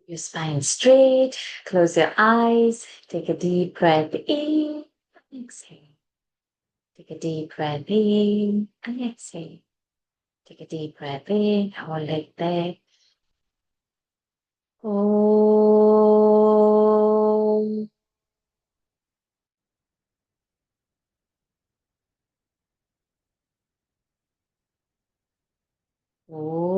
Your spine straight. Close your eyes. Take a deep breath in. Exhale. Take a deep breath in and exhale. Take a deep breath in. Hold it there. Om. Om.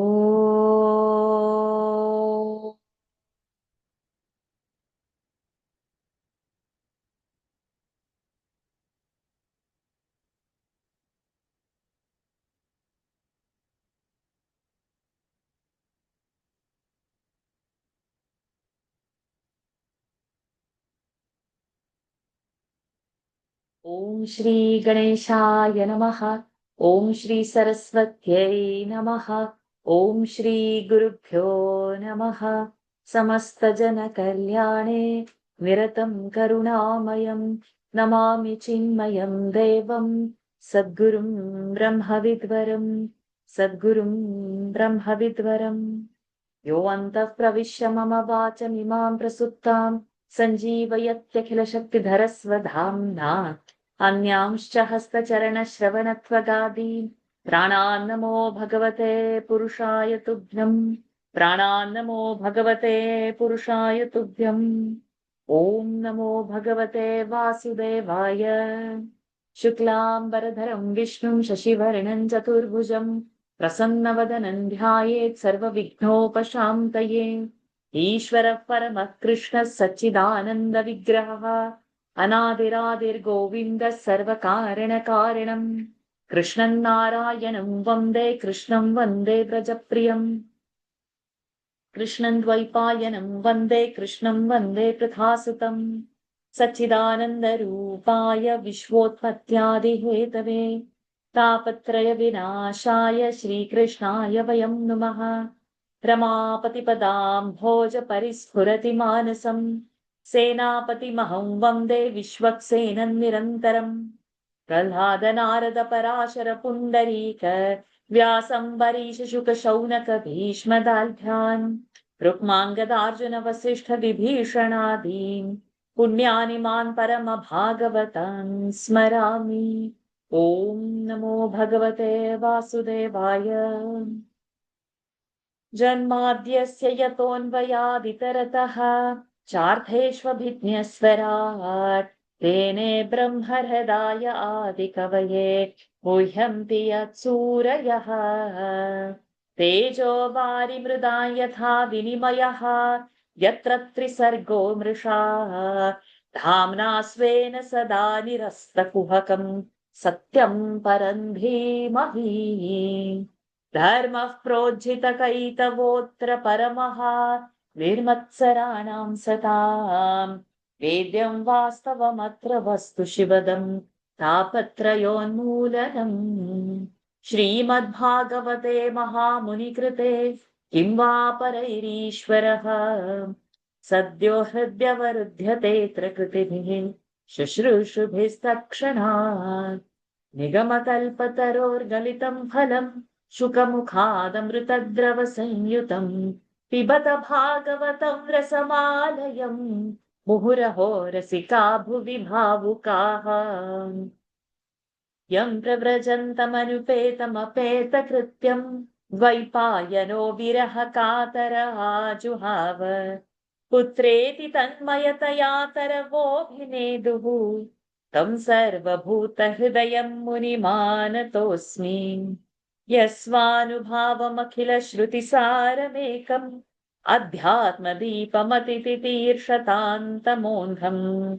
ॐ श्री गणेशाय नमः। ॐ श्री सरस्वत्यै नमः। ॐ श्री गुरुभ्यो नमः। समस्तजनकल्याणे निरतं करुणामयं नमामि चिन्मयं देवं सद्गुरुं ब्रह्मविद्वरं सद्गुरुं ब्रह्मविद्वरम्। यो अन्तः प्रविश्य मम वाचमिमां प्रसुप्तां सञ्जीवयत्यखिलशक्तिधरस्वधाम्ना अन्यांश्च हस्तचरणश्रवणत्वगादीन् प्राणान्नमो भगवते पुरुषाय तुभ्यम्। प्राणान्नमो भगवते पुरुषाय तुभ्यम्। ॐ नमो भगवते वासुदेवाय। शुक्लाम्बरधरं विष्णुं शशिवर्णं चतुर्भुजं प्रसन्नवदनं ध्यायेत् सर्वविघ्नोपशान्तये। ईश्वरः परमः कृष्णः सच्चिदानन्दविग्रहः अनादिरादिर्गोविन्दः सर्वकारणकारणम्। कृष्णं नारायणं वन्दे कृष्णं वन्दे व्रजप्रियम्। कृष्णं द्वैपायनं वन्दे कृष्णं वन्दे पृथासुतम्। सच्चिदानन्दरूपाय विश्वोत्पत्त्यादिहेतवे तापत्रयविनाशाय श्रीकृष्णाय वयं नुमः। रमापतिपदाम्भोज परिस्फुरति मानसं सेनापतिमहं वन्दे विश्वक्सेनं निरन्तरम्। प्रह्लादनारदपराशर पुण्डरीक व्यासम्बरीश शुकशौनक भीष्मदाल्भ्यान् रुक्माङ्गदार्जुन वसिष्ठ विभीषणादीन् पुण्यानि मान् परमभागवतान् स्मरामि। ॐ नमो भगवते वासुदेवाय। जन्माद्यस्य यतोऽन्वयादितरतः चार्थेष्वभिज्ञस्वराट् तेने ब्रह्महृदाय आदिकवये मुह्यन्ति यत्सूरयः। तेजो वारिमृदां यथा विनिमयः यत्र त्रिसर्गो मृषा धाम्ना स्वेन सदा निरस्तकुहकं सत्यं परं धीमहि। धर्मः प्रोज्झितकैतवोऽत्र परमः निर्मत्सराणां सताम् वेद्यं वास्तवमत्र वस्तु शिवदं तापत्रयोन्मूलनम्। श्रीमद्भागवते महामुनिकृते किं वा परैरीश्वरः सद्यो हृद्यवरुध्यते प्रकृतिभिः शुश्रूषुभिस्तत्क्षणात्। निगमकल्पतरोर्गलितं फलम् शुकमुखादमृतद्रवसंयुतम् पिबत भागवतं रसमालयम् मुहुरहो रसिका भुवि भावुकाः। यं प्रव्रजन्तमनुपेतमपेतकृत्यं द्वैपायनो विरह कातर आजुहाव पुत्रेति तन्मयतया तरवोऽभिनेदुः तं सर्वभूतहृदयं मुनिमानतोऽस्मि। यस्वानुभावमखिलश्रुतिसारमेकम् अध्यात्मदीपमतितितीर्षतान्तमोऽन्धम्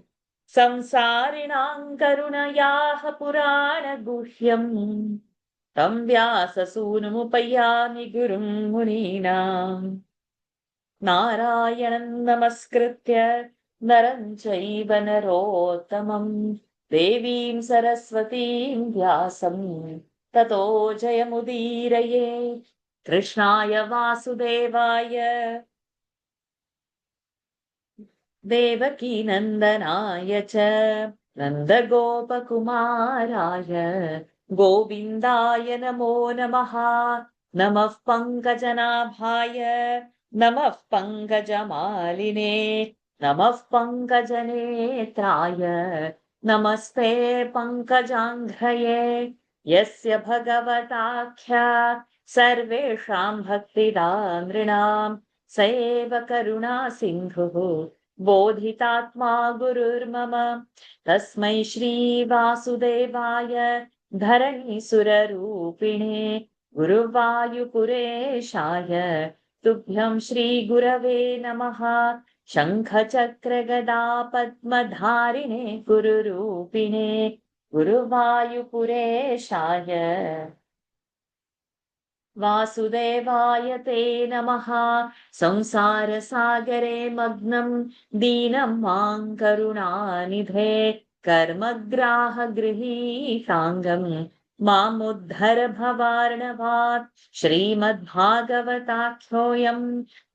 संसारिणां करुणयाः पुराणगुह्यम् तं व्याससूनुमुपयामि गुरुं मुनीनाम्। नारायणं नमस्कृत्य नरं चैव नरोत्तमं देवीं सरस्वतीं व्यासं ततो जयमुदीरये। कृष्णाय वासुदेवाय देवकीनन्दनाय च नन्दगोपकुमाराय गोविन्दाय नमो नमः। नमः पङ्कजनाभाय नमः पङ्कजमालिने नमः पङ्कजनेत्राय नमस्ते पङ्कजाङ्घ्रये यस्य भगवताख्या सर्वेषां भक्तिदा नृणां स एव करुणा सिन्धुः बोधितात्मा गुरुर्मम तस्मै श्रीवासुदेवाय धरणीसुररूपिणे गुरुवायुपुरेशाय तुभ्यं श्रीगुरवे नमः शङ्खचक्रगदा पद्मधारिणे गुरुरूपिणे गुरुवायुपुरेशाय वासुदेवाय ते नमः संसारसागरे मग्नं दीनं मां करुणानिधे कर्मग्राहगृहीताङ्गं मामुद्धर भवार्णवात् श्रीमद्भागवताख्योऽयं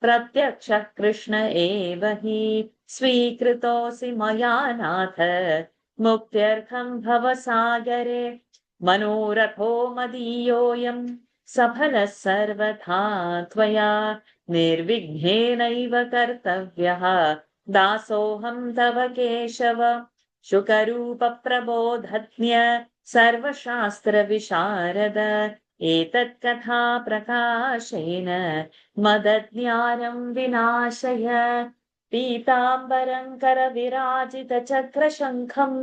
प्रत्यक्षः कृष्ण एव हि स्वीकृतोऽसि मया नाथ मुक्त्यर्थं भवसागरे मनोरथो मदीयोऽयं सफलः सर्वथा त्वया निर्विघ्नेनैव कर्तव्यः दासोऽहं तव केशव शुकरूपप्रबोधज्ञ सर्वशास्त्रविशारद एतत्कथा प्रकाशेन मदज्ञानं विनाशय पीताम्बरं करविराजितचक्रशङ्खं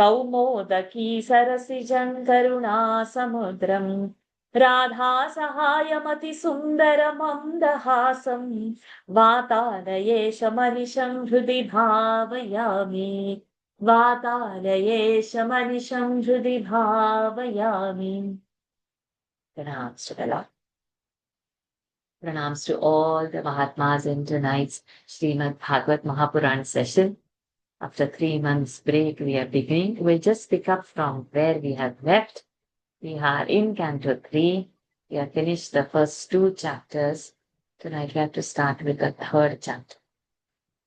कौमोदकी सरसिजं करुणासमुद्रम् राधा सहायमतिसुन्दरमन्दहासं वातालयेशमनिशं हृदि भावयामि वातालयेशमनिशं हृदि भावयामि Pranams to the Lord. Pranams to all the Mahatmas in tonight's Srimad Bhagavad Mahapuran session. After 3 months break, we are beginning. We'll just pick up from where we have left. We are in Canto 3. We have finished the first 2 chapters. Tonight we have to start with the 3rd chapter.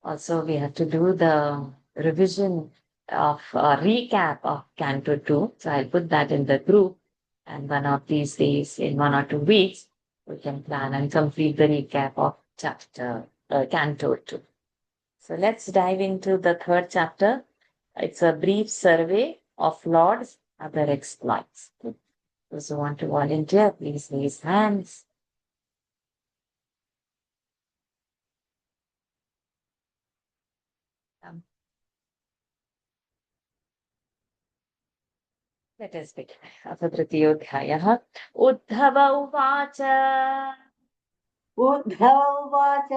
Also, we have to do the revision of recap of Canto 2. So I'll put that in the group. And one of these days, in 1 or 2 weeks, we can plan and complete the recap of Canto 2. So let's dive into the 3rd chapter. It's a brief survey of Lord's other exploits. Those who want to volunteer, please raise hands. Let us begin. अथ तृतीयोऽध्यायः उद्धव उवाच उद्धव उवाच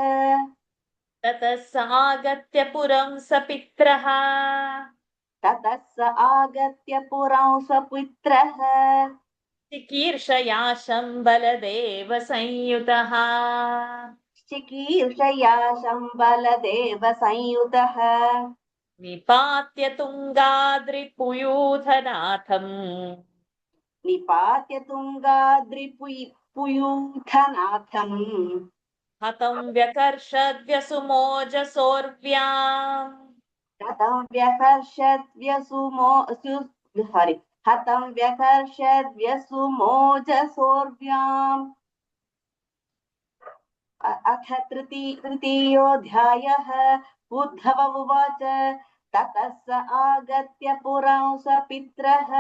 ततः स आगत्य पुरं सपित्रः ततः स आगत्य पुरं सपुत्रः चिकीर्षया शम्बलदेव संयुतः चिकीर्षया शम्बलदेव संयुतः निपात्य तुङ्गाद्रिपुयूथनाथम् निपात्य तुङ्गाद्रिपुयूथनाथम् हतं व्यकर्षद्व्यसुमोजसोर्व्याम् हतं व्यकर्षद्व्यसुमोजसोर्व्याम् अथ तृतीयोऽध्यायः उद्धव उवाच ततः स आगत्य पुरं सपित्रः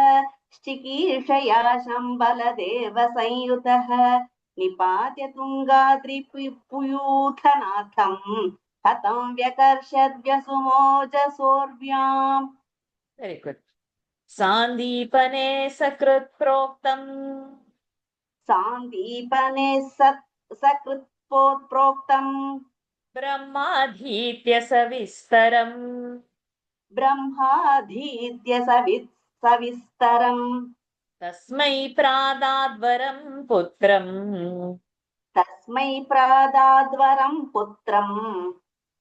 चिकीर्षया शम्बलदेव संयुतः निपात्य तुङ्गाद्रिपुयूथनाथम् हतं व्यकर्षद्व्यसुमोजसोर्व्याम्. Very good. सान्दीपने सकृत् प्रोक्तम् सान्दीपने सकृत्प्रोक्तम् ब्रह्माधीत्य सविस्तरम् ब्रह्माधीत्य सविस्तरम् तस्मै प्रादाद्वरम् पुत्रम् तस्मै प्रादाद्वरम् पुत्रम्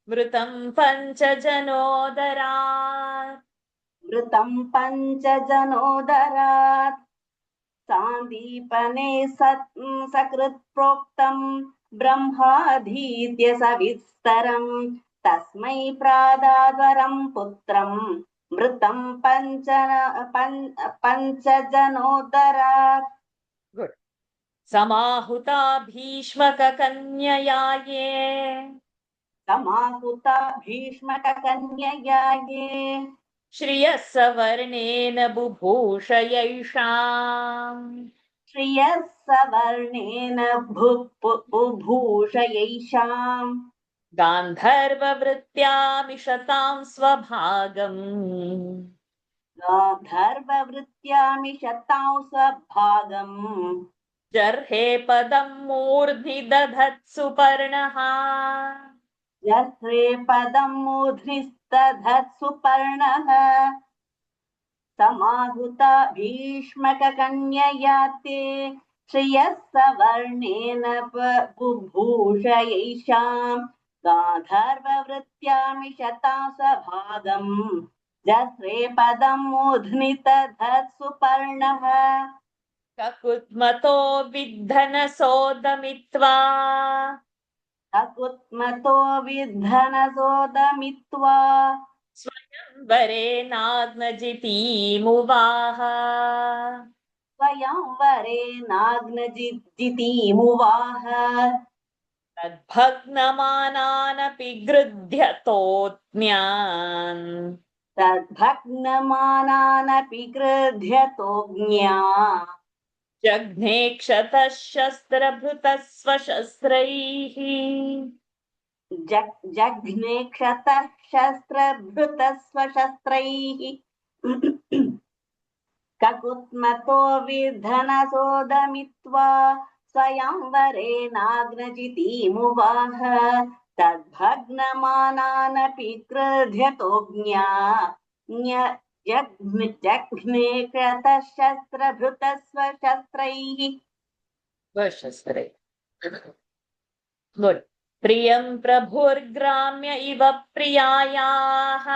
मृतम् पञ्चजनोदरात् मृतम् पञ्चजनोदरात् सान्दीपने सकृत्प्रोक्तम् ब्रह्माधीत्य सविस्तरम् तस्मै प्रादाद्वरम् पुत्रम् मृतम् पञ्चजनोदरात्. Good. समाहुता भीष्मककन्यया ये समाहुता भीष्मककन्यया ये श्रियः सवर्णेन बुभूषयैषाम् श्रियः सवर्णेन बुभूषयैषाम् गान्धर्ववृत्त्यामिषतां स्वभागम् गान्धर्ववृत्त्यामिषतां स्वभागम् जर्हे पदं मूर्ध्नि दधत्सु पर्णः यस्वे पदं मूर्ध्निस्तधत्सु पर्णः समाहुता भीष्मककन्यया ते श्रियः सवर्णेन बुभूषयैषाम् गान्धर्ववृत्त्यामिषता स्वभागम् जस्वे पदं मूर्ध्नितधत्सु पर्णः ककुत्मतो विद्धनसोदमित्वा अकुत्मतो विद्धनसोदमित्वा स्वयंवरे नाग्नजितीमुवाह स्वयंवरे नाग्नजितीमुवाह तद्भग्नमानानपि गृध्यतोऽज्ञान् तद्भग्नमानानपि गृध्यतोऽज्ञा जघ्ने क्षतः शस्त्रभृतः स्वशस्त्रैः जघ्ने क्षतः शस्त्रभृतः स्वशस्त्रैः ककुत्मतो विद्धनसोदमित्वा स्वयंवरे नाग्नजितीमुवाह तद्भग्नमानानपि क्रुध्यतोऽज्ञा जघ्ने कृतः शस्त्रभृतः स्वशस्त्रैः स्वशस्त्रे गुड् प्रियं प्रभुर्ग्राम्य इव प्रियायाः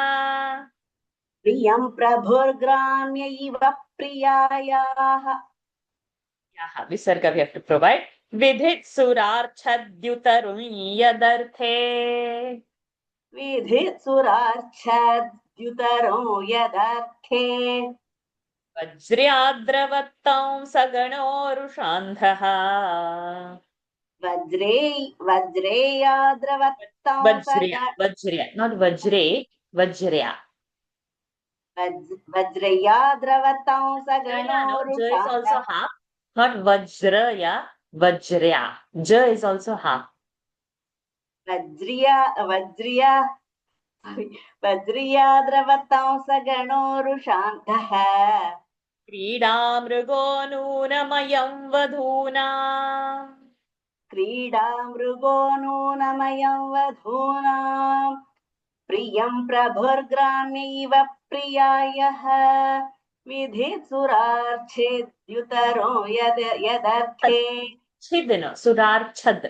प्रियं प्रभुर्ग्राम्य इव प्रियायाः याः विसर्ग we have to provide विधित् सुरार्च्छद्युतरुण्यदर्थे विधित्सुरार्च्छद्युतरो यदर्थे वज्र्याद्रवत्तं सगणोरुषान्धः वज्रेयाद्रवत्तं वज्र्या not Vajre वज्र्या वज्रयाद्रवत्तं no j is also सगणोरुषान्धः half not vajraya vajrya j is also half वज्रियाद्रवत्तं सगणोरुषान्धः क्रीडामृगो नूनमयं वधूनाम् क्रीडामृगो नूनमयं वधूनाम् प्रियं प्रभुर्ग्राम्यैव प्रियायः विधित्सुरार्च्छेद्युतरो यदर्थे छिदनो सुरार्च्छद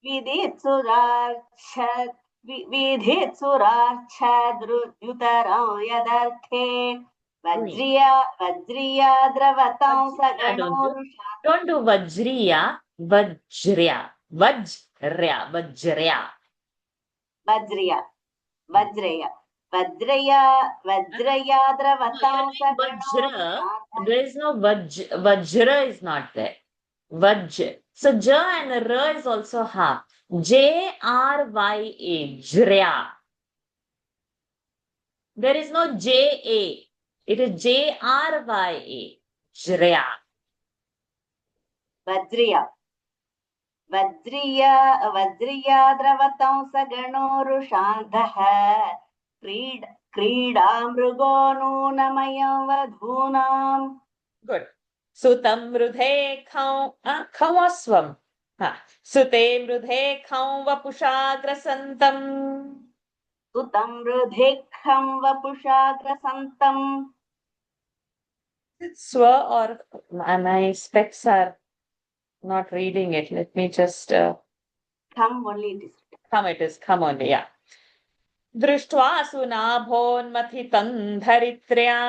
विधित्सुरार्च्छद्युतरो यदर्थे वज्रियाद्रवतं सगणोरुषा don't do vajriya vajrya vajrya vajrya वज्रयाद्रवतं vajra there is no vajra is not there vaj so j and r is also half jrya jrya there is no ja it is jrya jrya वज्रियाद्रवतं सगणोरुषान्धः क्रीडामृगो नूनमयं वधूनाम् good sutam mrudhe khawasvam sute mrudhe vapushagrasantam सुतं मृधेखं वपुषाग्रसन्तम् swa or my specs are not reading it let me just खम् only it is come only yeah दृष्ट्वा सुनाभोन्मथितं धरित्र्या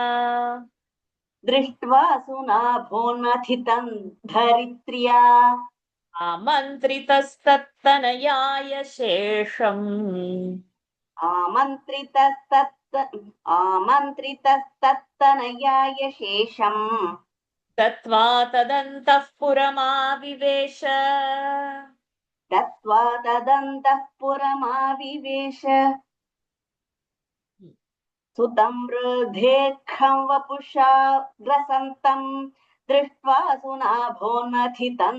दृष्ट्वा सुनाभोन्मथितं धरित्र्या आमन्त्रितस्तत्तनयाय शेषम् आमन्त्रितस्तत्तनयाय शेषम् तत्त्वा तदन्तः पुरमाविवेश तत्त्वा तदन्तः पुरमाविवेश सुतं वृद्धेऽखं वपुषा ग्रसन्तं दृष्ट्वा सुनाभोन्मथितं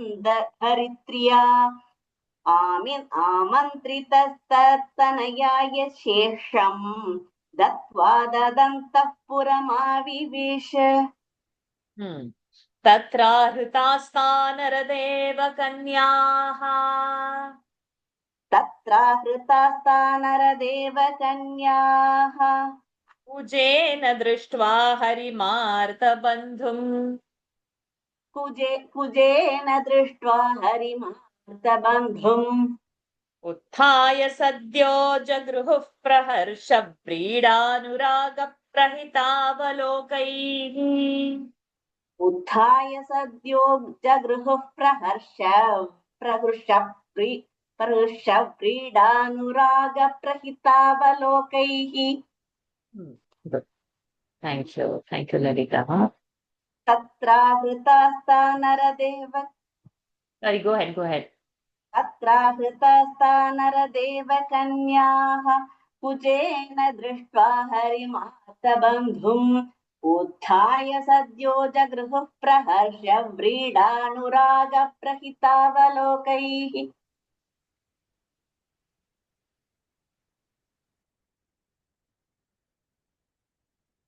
हरित्र्या आमन्त्रितस्तत्तनयाय शेषम् दत्त्वा ददन्तः पुरमाविवेश तत्राहृतास्ता नरदेव कन्याः तत्राहृतास्ता नरदेवकन्याः कुजेन दृष्ट्वा हरिमार्तबन्धुम् कुजेन दृष्ट्वा हरिमार्तबन्धुम् उत्थाय सद्यो जगृहुः प्रहर्ष व्रीडानुरागप्रहितावलोकैः उत्थाय सद्यो जगृहुः प्रहृष व्रीडानुरागप्रहितावलोकैः Good. Thank you, Lalita. तत्राहृतास्ता Nardev Sorry, go ahead. तत्राहृतास्ता नरदेवकन्याः कुजेन दृष्ट्वा हरिमार्तबन्धुम् उत्थाय सद्यो जगृहुः praharsha व्रीडानुरागप्रहितावलोकैः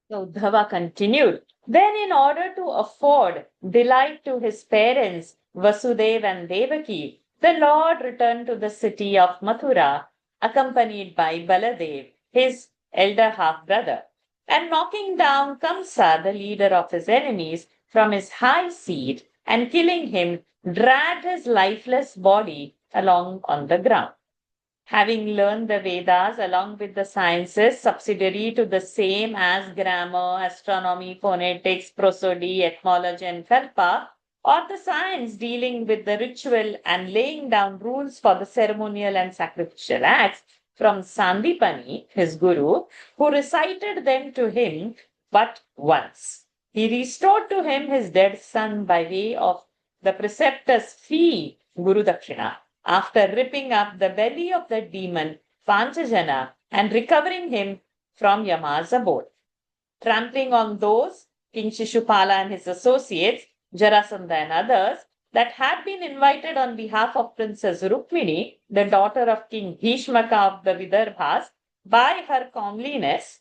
So Uddhava continued. Then, in order to afford delight to his parents, Vasudeva and Devaki, the Lord returned to the city of Mathura, accompanied by Baladev, his elder half-brother. And knocking down Kamsa, the leader of his enemies, from his high seat and killing him, dragged his lifeless body along on the ground. Having learned the Vedas along with the sciences subsidiary to the same as grammar, astronomy, phonetics, prosody, etymology, and kalpa, or the science dealing with the ritual and laying down rules for the ceremonial and sacrificial acts from Sandipani, his guru, who recited them to him but once. He restored to him his dead son by way of the preceptor's fee, Guru Dakshina, after ripping up the belly of the demon Panchajana and recovering him from Yama's abode. Trampling on those, King Shishupala and his associates, Jarasandha and others, that had been invited on behalf of Princess Rukmini, the daughter of King Bhishmaka of the Vidarbhas, by her comeliness,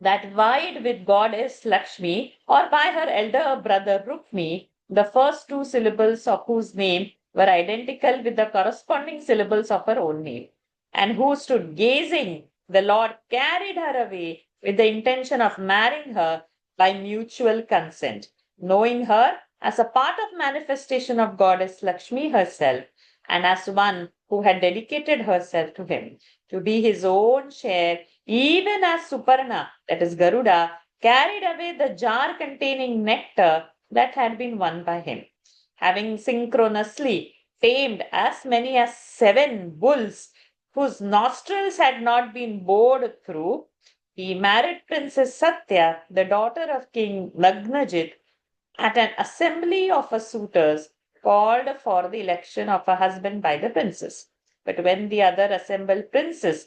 that vied with goddess Lakshmi, or by her elder brother Rukmi, the first two syllables of whose name were identical with the corresponding syllables of her own name, and who stood gazing, the Lord carried her away with the intention of marrying her by mutual consent, knowing her as a part of manifestation of goddess Lakshmi herself, and as one who had dedicated herself to him, to be his own share, even as Suparna, that is Garuda, carried away the jar containing nectar that had been won by him. Having synchronously tamed as many as 7 bulls whose nostrils had not been bored through, he married Princess Satya, the daughter of King Nagnajit, at an assembly of suitors called for the election of a husband by the princess. But when the other assembled princes,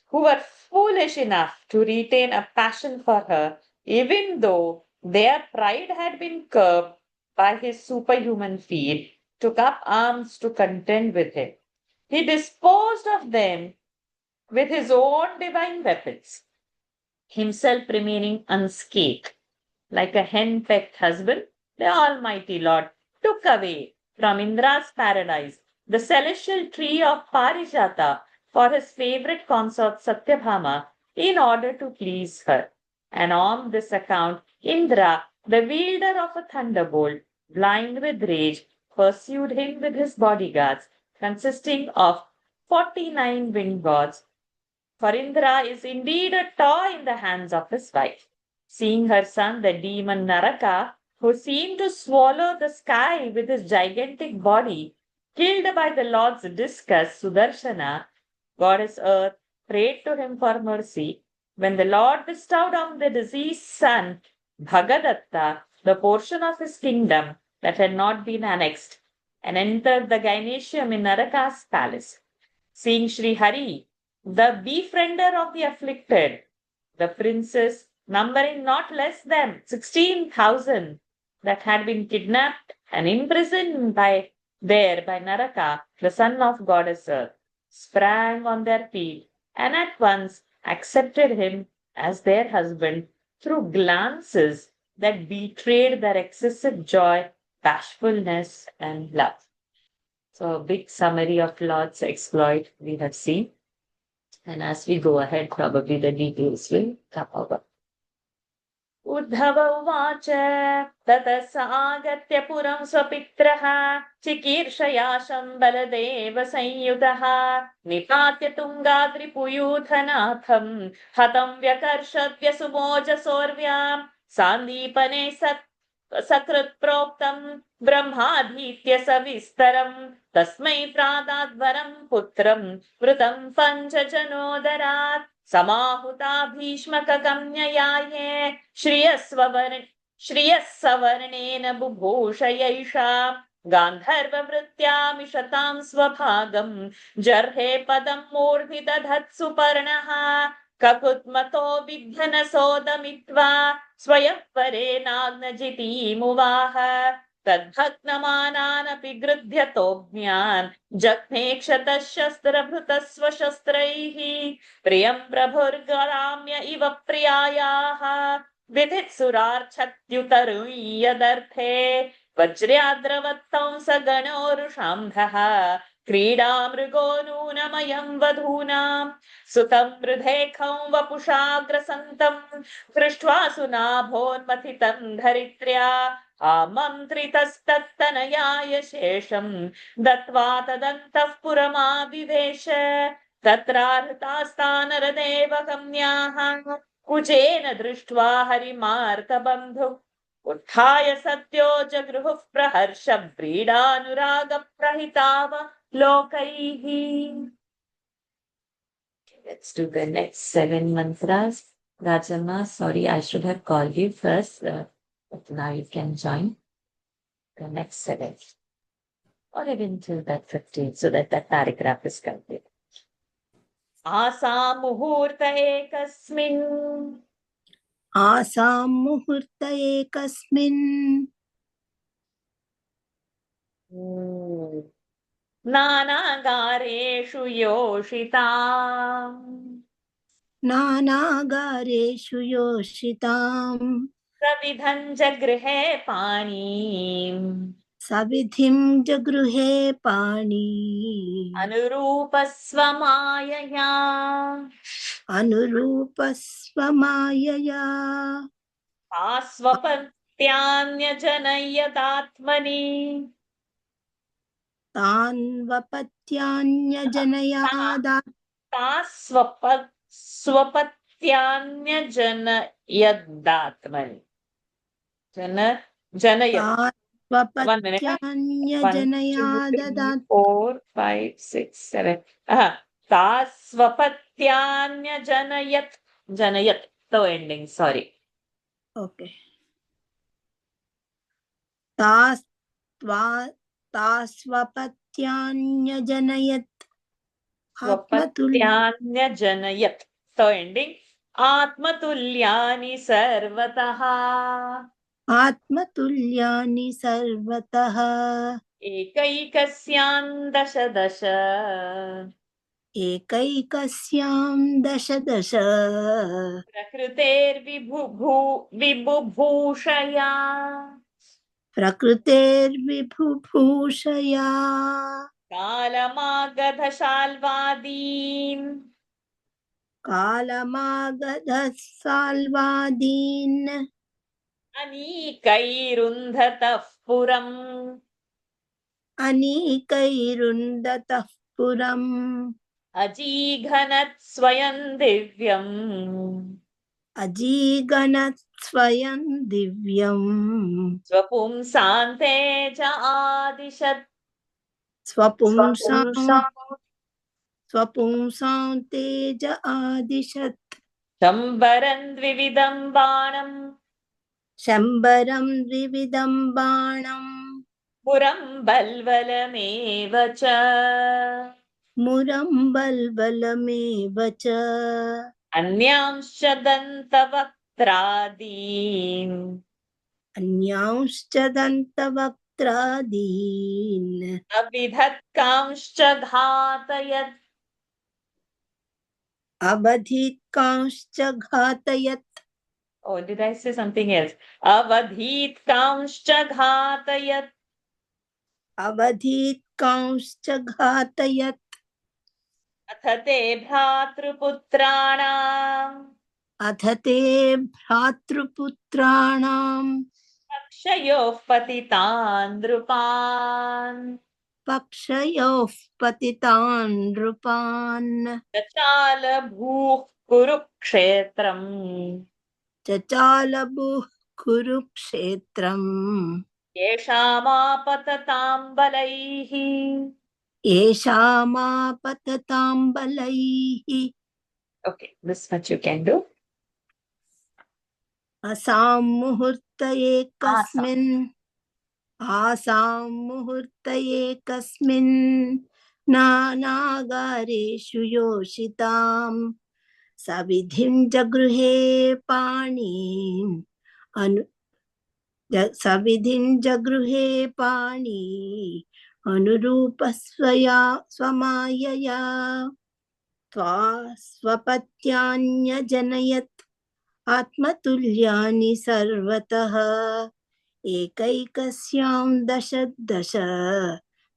who were foolish enough to retain a passion for her, even though their pride had been curbed by his superhuman feat, took up arms to contend with him, he disposed of them with his own divine weapons, himself remaining unscathed. Like a hen-pecked husband, the Almighty Lord took away from Indra's paradise the celestial tree of Parijata for his favorite consort Satyabhama in order to please her. And on this account, Indra, the wielder of a thunderbolt, blind with rage, pursued him with his bodyguards, consisting of 49 winged gods. For Indra is indeed a toy in the hands of his wife. Seeing her son, the demon Naraka, who seemed to swallow the sky with his gigantic body, killed by the Lord's discus, Sudarshana, goddess Earth prayed to him for mercy. When the Lord bestowed on the deceased son, Bhagadatta, the portion of his kingdom that had not been annexed, and entered the gynecium in Naraka's palace. Seeing Sri Hari, the befriender of the afflicted, the princes, numbering not less than 16,000, that had been kidnapped and imprisoned by Naraka, the son of goddess Earth, sprang on their feet and at once accepted him as their husband through glances that betrayed their excessive joy, bashfulness, and love. So, a big summary of Lord's exploit we have seen. And as we go ahead, probably the details will come over. Uddhav उवाच ततः स आगत्य पुरं स्वपित्रः चिकीर्षया शम्बलदेव संयुतः निपात्य तुङ्गाद्रिपुयूथनाथं हतं व्यकर्षव्यसुमोजसोर्व्यां सान्दीपने सकृत् प्रोक्तं ब्रह्माधीत्य सविस्तरं तस्मै प्रादाद्वरं पुत्रं वृतं पञ्चजनोदरात् समाहुता भीष्मककन्ययाये श्रियस्सवर्णेन बुभूषयैषा गान्धर्ववृत्त्यामिषतां स्वभागं जर्हे पदं मूर्ध्नि दधत्सु पर्णः ककुत्मतो विघ्नसोदमित्वा स्वयं परेणाग्नजितीमुवाह तद्भग्नमानानपि गृध्यतोऽज्ञान् जग्ने क्षतः शस्त्रभृतस्वशस्त्रैः प्रियं प्रभुर्गराम्य इव प्रियायाः विधित्सुरार्च्छत्युतरुय्यदर्थे वज्र्याद्रवत्तं स गणोरुषाम्भः क्रीडामृगो नूनमयं वधूनां सुतं मृधेखं वपुषाग्रसन्तं दृष्ट्वा सुनाभोन्मथितं धरित्र्या आमन्त्रितस्तत्तनयाय शेषं दत्त्वा तदन्तः पुरमाविवेश तत्राहृतास्तानरदेवकन्याः कुचेन दृष्ट्वा हरिमार्तबन्धुः उत्थाय सद्यो जगृहुः प्रहर्ष व्रीडानुरागप्रहिताव लोकैः. Let's do the next 7 mantras. Rajama, sorry, I should have called you first, but now you can join the next 7. Or even till that 15, so that paragraph is complete. आसां मुहूर्त एकस्मिन् आसां मुहूर्त एकस्मिन् नानागारेषु योषिताम् नानागारेषु योषितां सविधं जगृहे पाणिम् सविधिं जगृहे पाणि अनुरूपस्वमायया अनुरूपस्वमायया आस्वपत्यान्यजनयदात्मनि तान्वपत्यान्यजनयादा स्वपत्यान्यजनयदात्मनि जनयत् 1 minute. 1, 2, 3, 4, 5, 6, 7. तास्वपत्यान्यजनयत् जनयत् the ending, sorry. ओके तास्वपत्यान्यजनयत् स्वपत्यान्यजनयत् the ending. आत्मतुल्यानि सर्वतः आत्मतुल्यानि सर्वतः एकैकस्यां दश दश एकैकस्यां दश दश प्रकृतेर्विबुभूषया प्रकृतेर्विभुभूषया कालमागधशाल्वादीन् कालमागधसाल्वादीन् अनीकैरुन्धतः पुरम् अनीकैरुन्धतः पुरम् अजीघनत् स्वयं दिव्यम् अजीगणत् स्वयं दिव्यम् स्वपुंसान्ते च आदिशत् स्वपुंसां तेज आदिशत् शम्बरन् द्विविधं बाणम् शम्बरं द्विविधं बाणं पुरं बल्वलमेव च मुरं बल्बलमेव च अन्यांश्च दन्तवक्त्रादीन् अन्यांश्च दन्तवक्त्रादीन् अविधत्कांश्च घातयत् अवधीत्कांश्च घातयत् Oh, did I say something else? अवधीत्कांश्च घातयत् अवधीत्कांश्च घातयत् अथ ते भ्रातृपुत्राणाम् अथ ते भ्रातृपुत्राणां पक्षयोः पतितान् नृपान् पक्षयोः पतितान् नृपान् चचाल भूः कुरुक्षेत्रम् चचालबुः कुरुक्षेत्रम् येषामापतताम् बलैः येषामापततां बलैः Okay, this much you can do. असां मुहूर्तये Asa. कस्मिन् नानागारेषु योषितां सविधिं जगृहे पाणिम् सविधिं जगृहे पाणि अनुरूपस्वया स्वमायया त्वा स्वपत्यान्यजनयत् आत्मतुल्यानि सर्वतः एकैकस्यां दश दश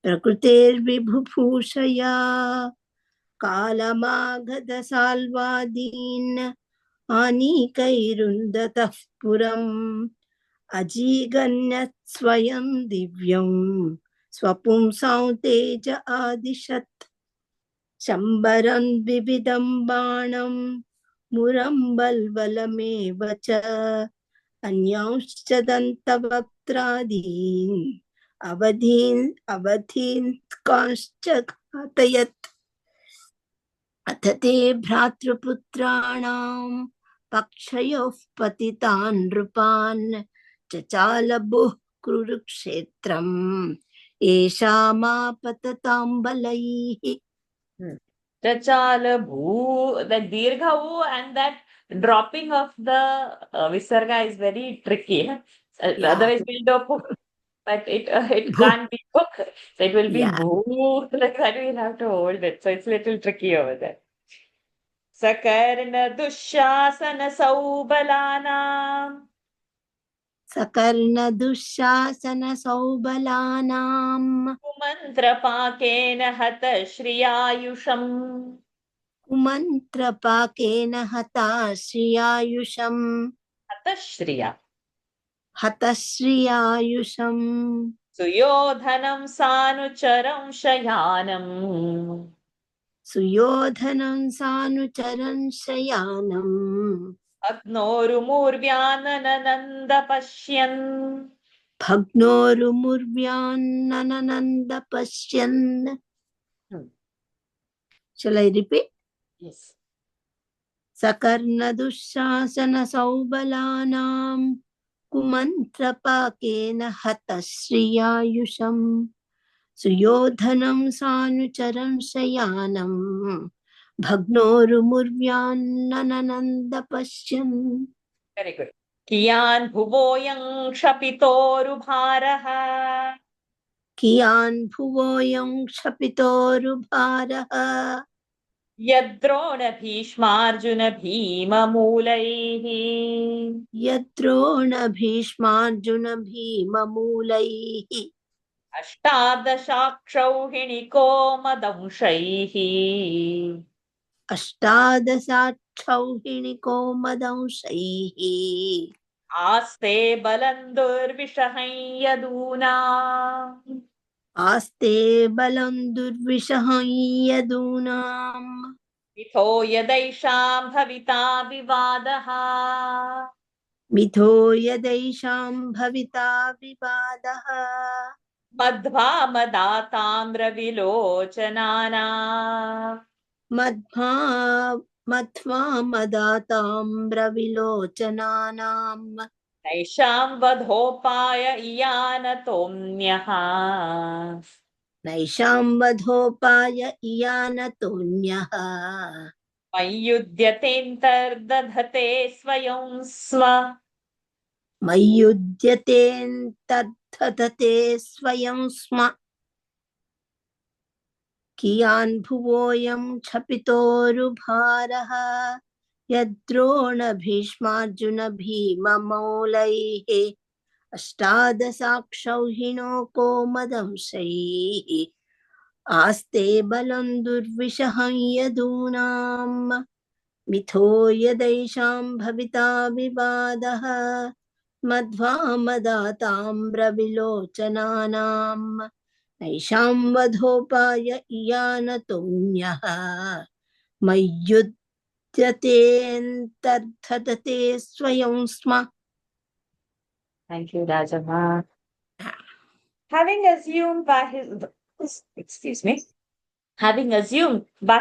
प्रकृतेर्विभुभूषया कालमागधसाल्वादीन् आनीकैरुन्दतः पुरम् अजीगन्यत् स्वयं दिव्यं स्वपुंसां तेज आदिशत् शम्बरं द्विविधं बाणं मुरं बल्बलमेव च अन्यांश्च दन्तवक्त्रादीन् अवधीन्कांश्च घातयत् अथ ते भ्रातृपुत्राणां पक्षयोः पतितान् नृपान् चचालबुः कुरुक्षेत्रम् येषामापततां बलैः Chachala bhoo, the dirgha u and that dropping of the visarga is very tricky. Otherwise we'll do puk, but it Bhu. can't be puk. So it will be Yeah. bhoo, like that we'll have to hold it. So it's a little tricky over there. Sakarna dushasana saubalanam सकर्णदुःशासनसौबलानां कुमन्त्रपाकेन हतश्रियायुषम् कुमन्त्रपाकेन हताश्रियायुषम् हतश्रिया हतश्रियायुषम् सुयोधनं सानुचरं शयानम् सुयोधनं सानुचरन् शयानम् अग्नोरुमूर्व्यानननन्द पश्यन् भग्नोरुमुर्व्यान्नननन्द पश्यन् Shall I repeat? Yes. सकर्णदुःशासनसौबलानां कुमन्त्रपाकेन हतश्रियायुषम् सुयोधनं सानुचरं शयानं भग्नोरुमुर्व्यान्नननन्द पश्यन् Very good. कियान् भुवोऽयं क्षपितोरुभारः कियान् भुवोऽयं क्षपितोरुभारः यद्द्रोणभीष्मार्जुनभीममूलैः यद्द्रोणभीष्मार्जुनभीममूलैः अष्टादशाक्षौहिणिको मदंशैः अष्टादशाक्षौहिणिको मदंशैः आस्ते बलं दुर्विषहं यदूनाम् आस्ते बलं दुर्विषहं यदूनाम् मिथो यदैषां भविता विवादः मिथो यदैषां भविता विवादः मध्वा मदाताम्रविलोचनानाम् मध्वा मदाताम्रविलोचनानाम् नैषां वधोपाय इयानतोऽन्यः नैषां वधोपाय इयानतोऽन्यः मय्युध्यतेऽन्तर्दधते स्वयं स्व मय्युद्यतेऽन्तर्धतते स्वयं स्म कियान् भुवोऽयं क्षपितोरुभारः यद्रोणभीष्मार्जुनभीममौलैः अष्टादशाक्षौहिणो कोमदंशैः आस्ते बलं दुर्विशहं यदूनाम् मिथो यदैषां भविता विवादः मध्वामदाताम्रविलोचनानाम् नैषां वधोपाय इयानतोऽन्यः मय्युद्यतेऽन्तर्धतते स्वयं स्म. Thank you, Rajama. Having assumed by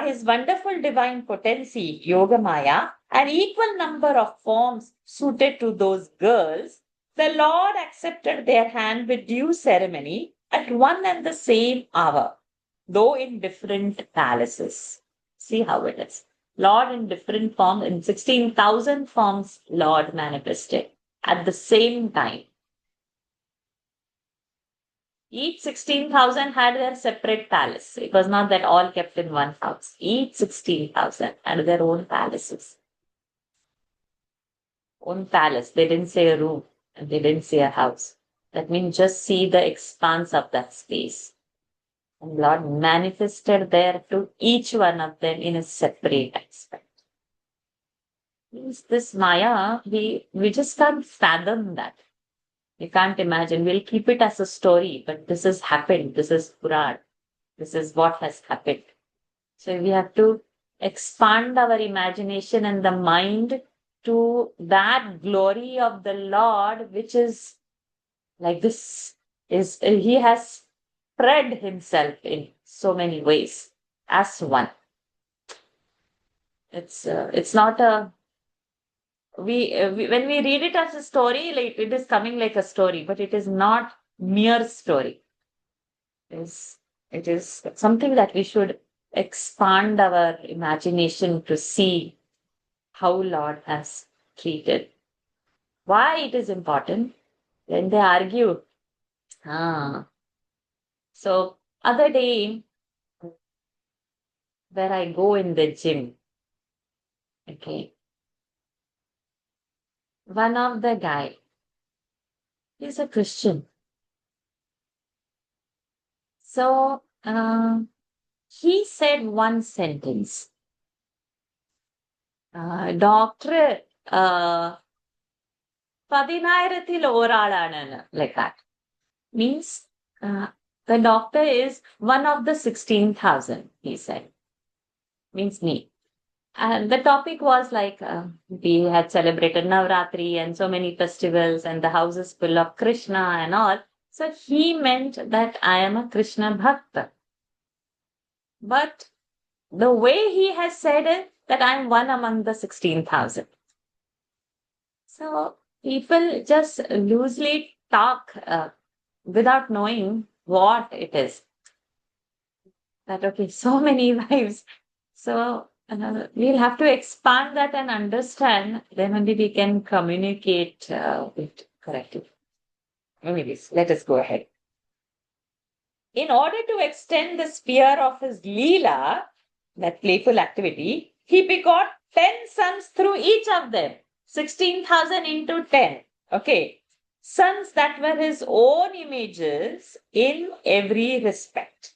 his wonderful divine potency, Yogamaya, an equal number of forms suited to those girls, the Lord accepted their hand with due ceremony at one and the same hour, though in different palaces. See how it is. Lord in different forms, in 16,000 forms, Lord manifested at the same time. Each 16,000 had their separate palace. It was not that all kept in one house. Each 16,000 had their own palaces. Own palace. They didn't say a room and they didn't say a house. That means just see the expanse of that space. And Lord manifested there to each one of them in a separate aspect. Means this Maya, we just can't fathom that. We can't imagine. We'll keep it as a story, but this has happened. This is Puran. This is what has happened. So we have to expand our imagination and the mind to that glory of the Lord, which is like this. He has spread himself in so many ways as one. It's not a when we read it as a story, like it is coming like a story, but it is not mere story. It is something that we should expand our imagination to see how Lord has treated. Why it is important? When they argue. So other day, where I go in the gym, okay, one of the guy, he's a Christian. So he said one sentence. Doctor, 10,000-ത്തിൽ ഒരാളാണ്, like that. Means the doctor is one of the 16,000, he said. Means me. And the topic was like, we had celebrated Navratri and so many festivals and the house is full of Krishna and all. So he meant that I am a Krishna Bhakta. But the way he has said it, that I am one among the 16,000. So people just loosely talk without knowing what it is. That, okay, so many wives. So we'll have to expand that and understand, then only we can communicate it correctly. Anyways, let us go ahead. In order to extend the sphere of his Leela, that playful activity, he begot 10 sons through each of them. 16,000 into 10. Okay. Sons that were his own images in every respect.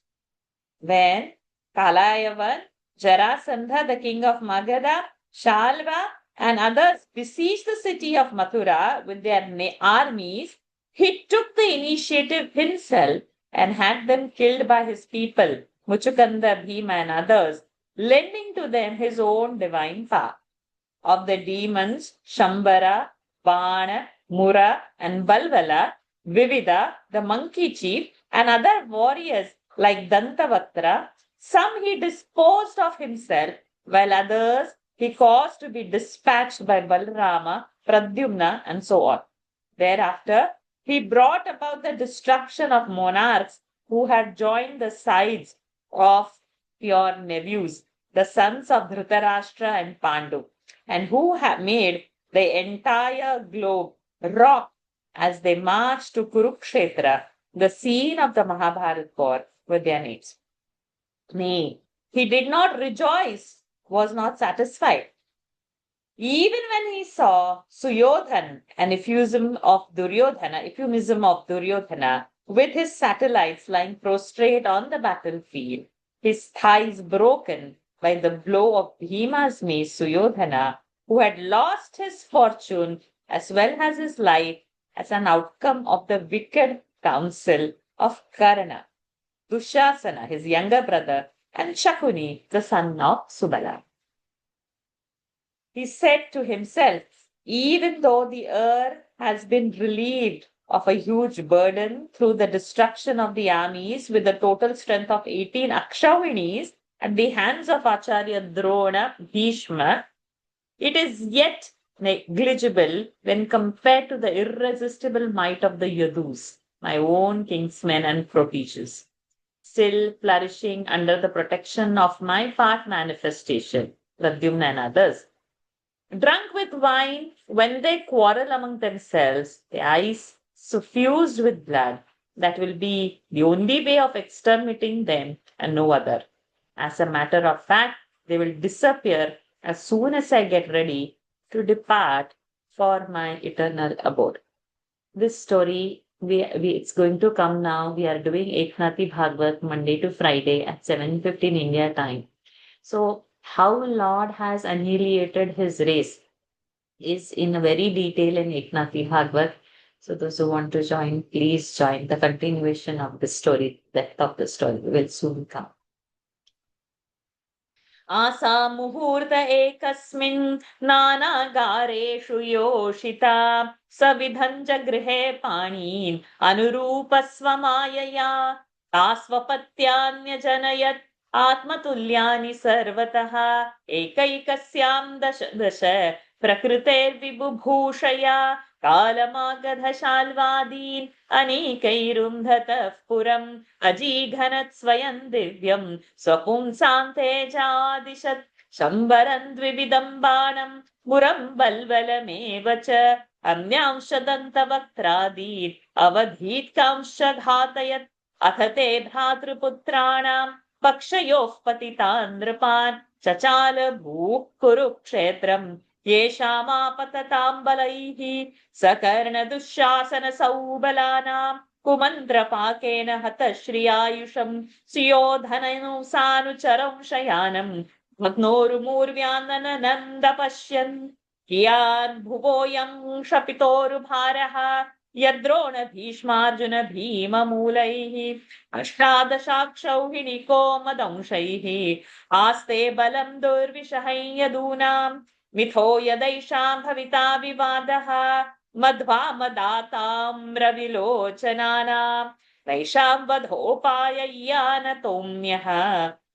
When Kalayavan, Jarasandha, the king of Magadha, Shalva, and others besieged the city of Mathura with their armies, he took the initiative himself and had them killed by his people, Muchukanda, Bhima, and others, lending to them his own divine power. Of the demons, Shambara, Bana, Mura, and Balvala, Vividha, the monkey chief, and other warriors like Dantavatra, some he disposed of himself, while others he caused to be dispatched by Balarama, Pradyumna, and so on. Thereafter, he brought about the destruction of monarchs who had joined the sides of your nephews, the sons of Dhritarashtra and Pandu, and who have made the entire globe rock as they marched to Kurukshetra, the scene of the Mahabharata war, with their names. Nay, he did not rejoice, was not satisfied. Even when he saw Suyodhan, an euphemism of Duryodhana, with his satellites lying prostrate on the battlefield, his thighs broken by the blow of Bhima's mace, Suyodhana, who had lost his fortune as well as his life as an outcome of the wicked counsel of Karna, Dushasana, his younger brother, and Shakuni, the son of Subala. He said to himself, even though the earth has been relieved of a huge burden through the destruction of the armies with the total strength of 18 Akshavinis at the hands of Acharya Drona Bhishma, it is yet negligible when compared to the irresistible might of the Yadus, my own kinsmen and proteges, still flourishing under the protection of my part manifestation, Pradyumna and others. Drunk with wine, when they quarrel among themselves, the eyes suffused with blood, that will be the only way of exterminating them and no other. As a matter of fact, they will disappear as soon as I get ready to depart for my eternal abode. This story, it's going to come now. We are doing Eknathi Bhagavad Monday to Friday at 7:15 India time. So, how Lord has annihilated his race is in a very detail in Eknathi Bhagavad. So, those who want to join, please join. The continuation of the story, depth of the story will soon come. आसा मुहूर्त एकस्मिन् नानागारेषु योषिता सविधञ्च गृहे पाणीन् अनुरूपस्वमायया तास्वपत्यान्यजनयत् आत्मतुल्यानि सर्वतः एकैकस्यां दश दश प्रकृतेर्विबुभूषया कालमागधशाल्वादीन् अनेकैरुन्धतः पुरम् अजीघनत् स्वयं दिव्यं स्वपुंसां तेजादिशत् शम्बरं द्विविधं बाणं मुरं बल्बलमेव च अन्यांशदन्तवक्त्रादीन् अवधीत्कांश्च घातयत् अथ ते भ्रातृपुत्राणां पक्षयोः पतितान् नृपान् चचाल भूः कुरुक्षेत्रम् येषामापततां बलैः सकर्णदुःशासनसौबलानां कुमन्त्रपाकेन हतश्रियायुषं सुयोधननुसानुचरं शयानं भग्नोरुमूर्व्यानननन्दपश्यन् कियान् भुवोऽयं शपितोरुभारः यद्रोण भीष्मार्जुन भीममूलैः अष्टादशाक्षौहिणिको मदंशैः आस्ते बलं दुर्विशहं यदूनां मिथो यदैषां भविता विवादः मध्वा मदाताम्रविलोचनानां नैषां वधोपायय्यानतोऽन्यः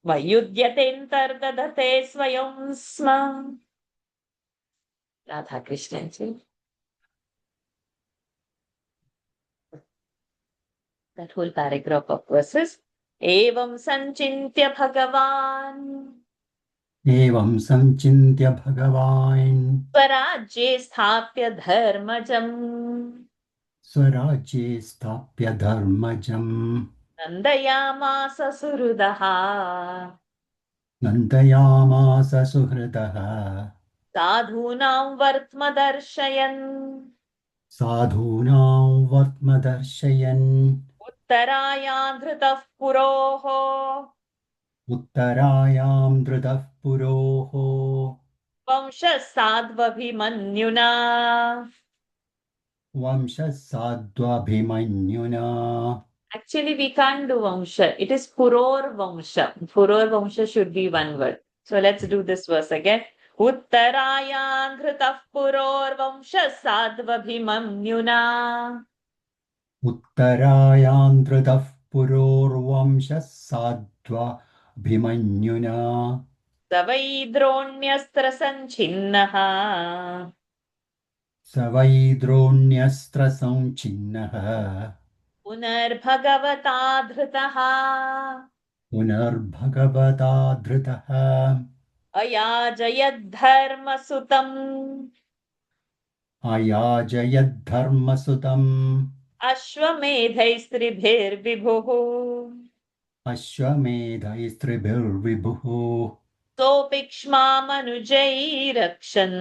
वयुध्यतेऽन्तर्दधते स्वयं स्म. Radha Krishna ji. That whole paragraph of verses. एवं संचिन्त्य भगवान् एवं संचिन्त्य भगवान् स्वराज्ये स्थाप्य धर्मजम् नन्दयामास सुहृदः साधूनां वर्त्मदर्शयन् उत्तरायां धृतः पुरोः वंशः साध्वभिमन्युना. Actually, we can't do Vamsha. It is Puror Vamsha. Puror Vamsha should be one word. So let's do this verse again. Uttarayan Dhritah Puror Vamsha Sadvabhimanyuna. उत्तरायां धृतः पुरोर्वंशः साध्वभिमन्युना Savai Dronyastra Sanchinnah. स वै द्रोण्यस्त्रसंच्छिन्नः पुनर्भगवता धृतः पुनर्भगवता धृतः अयाजयद्धर्मसुतम् अयाजयद्धर्मसुतम् अश्वमेधैस्त्रिभिर्विभुः अश्वमेधैस्त्रिभिर्विभुः सोऽपीक्ष्मामनुजैरक्षन्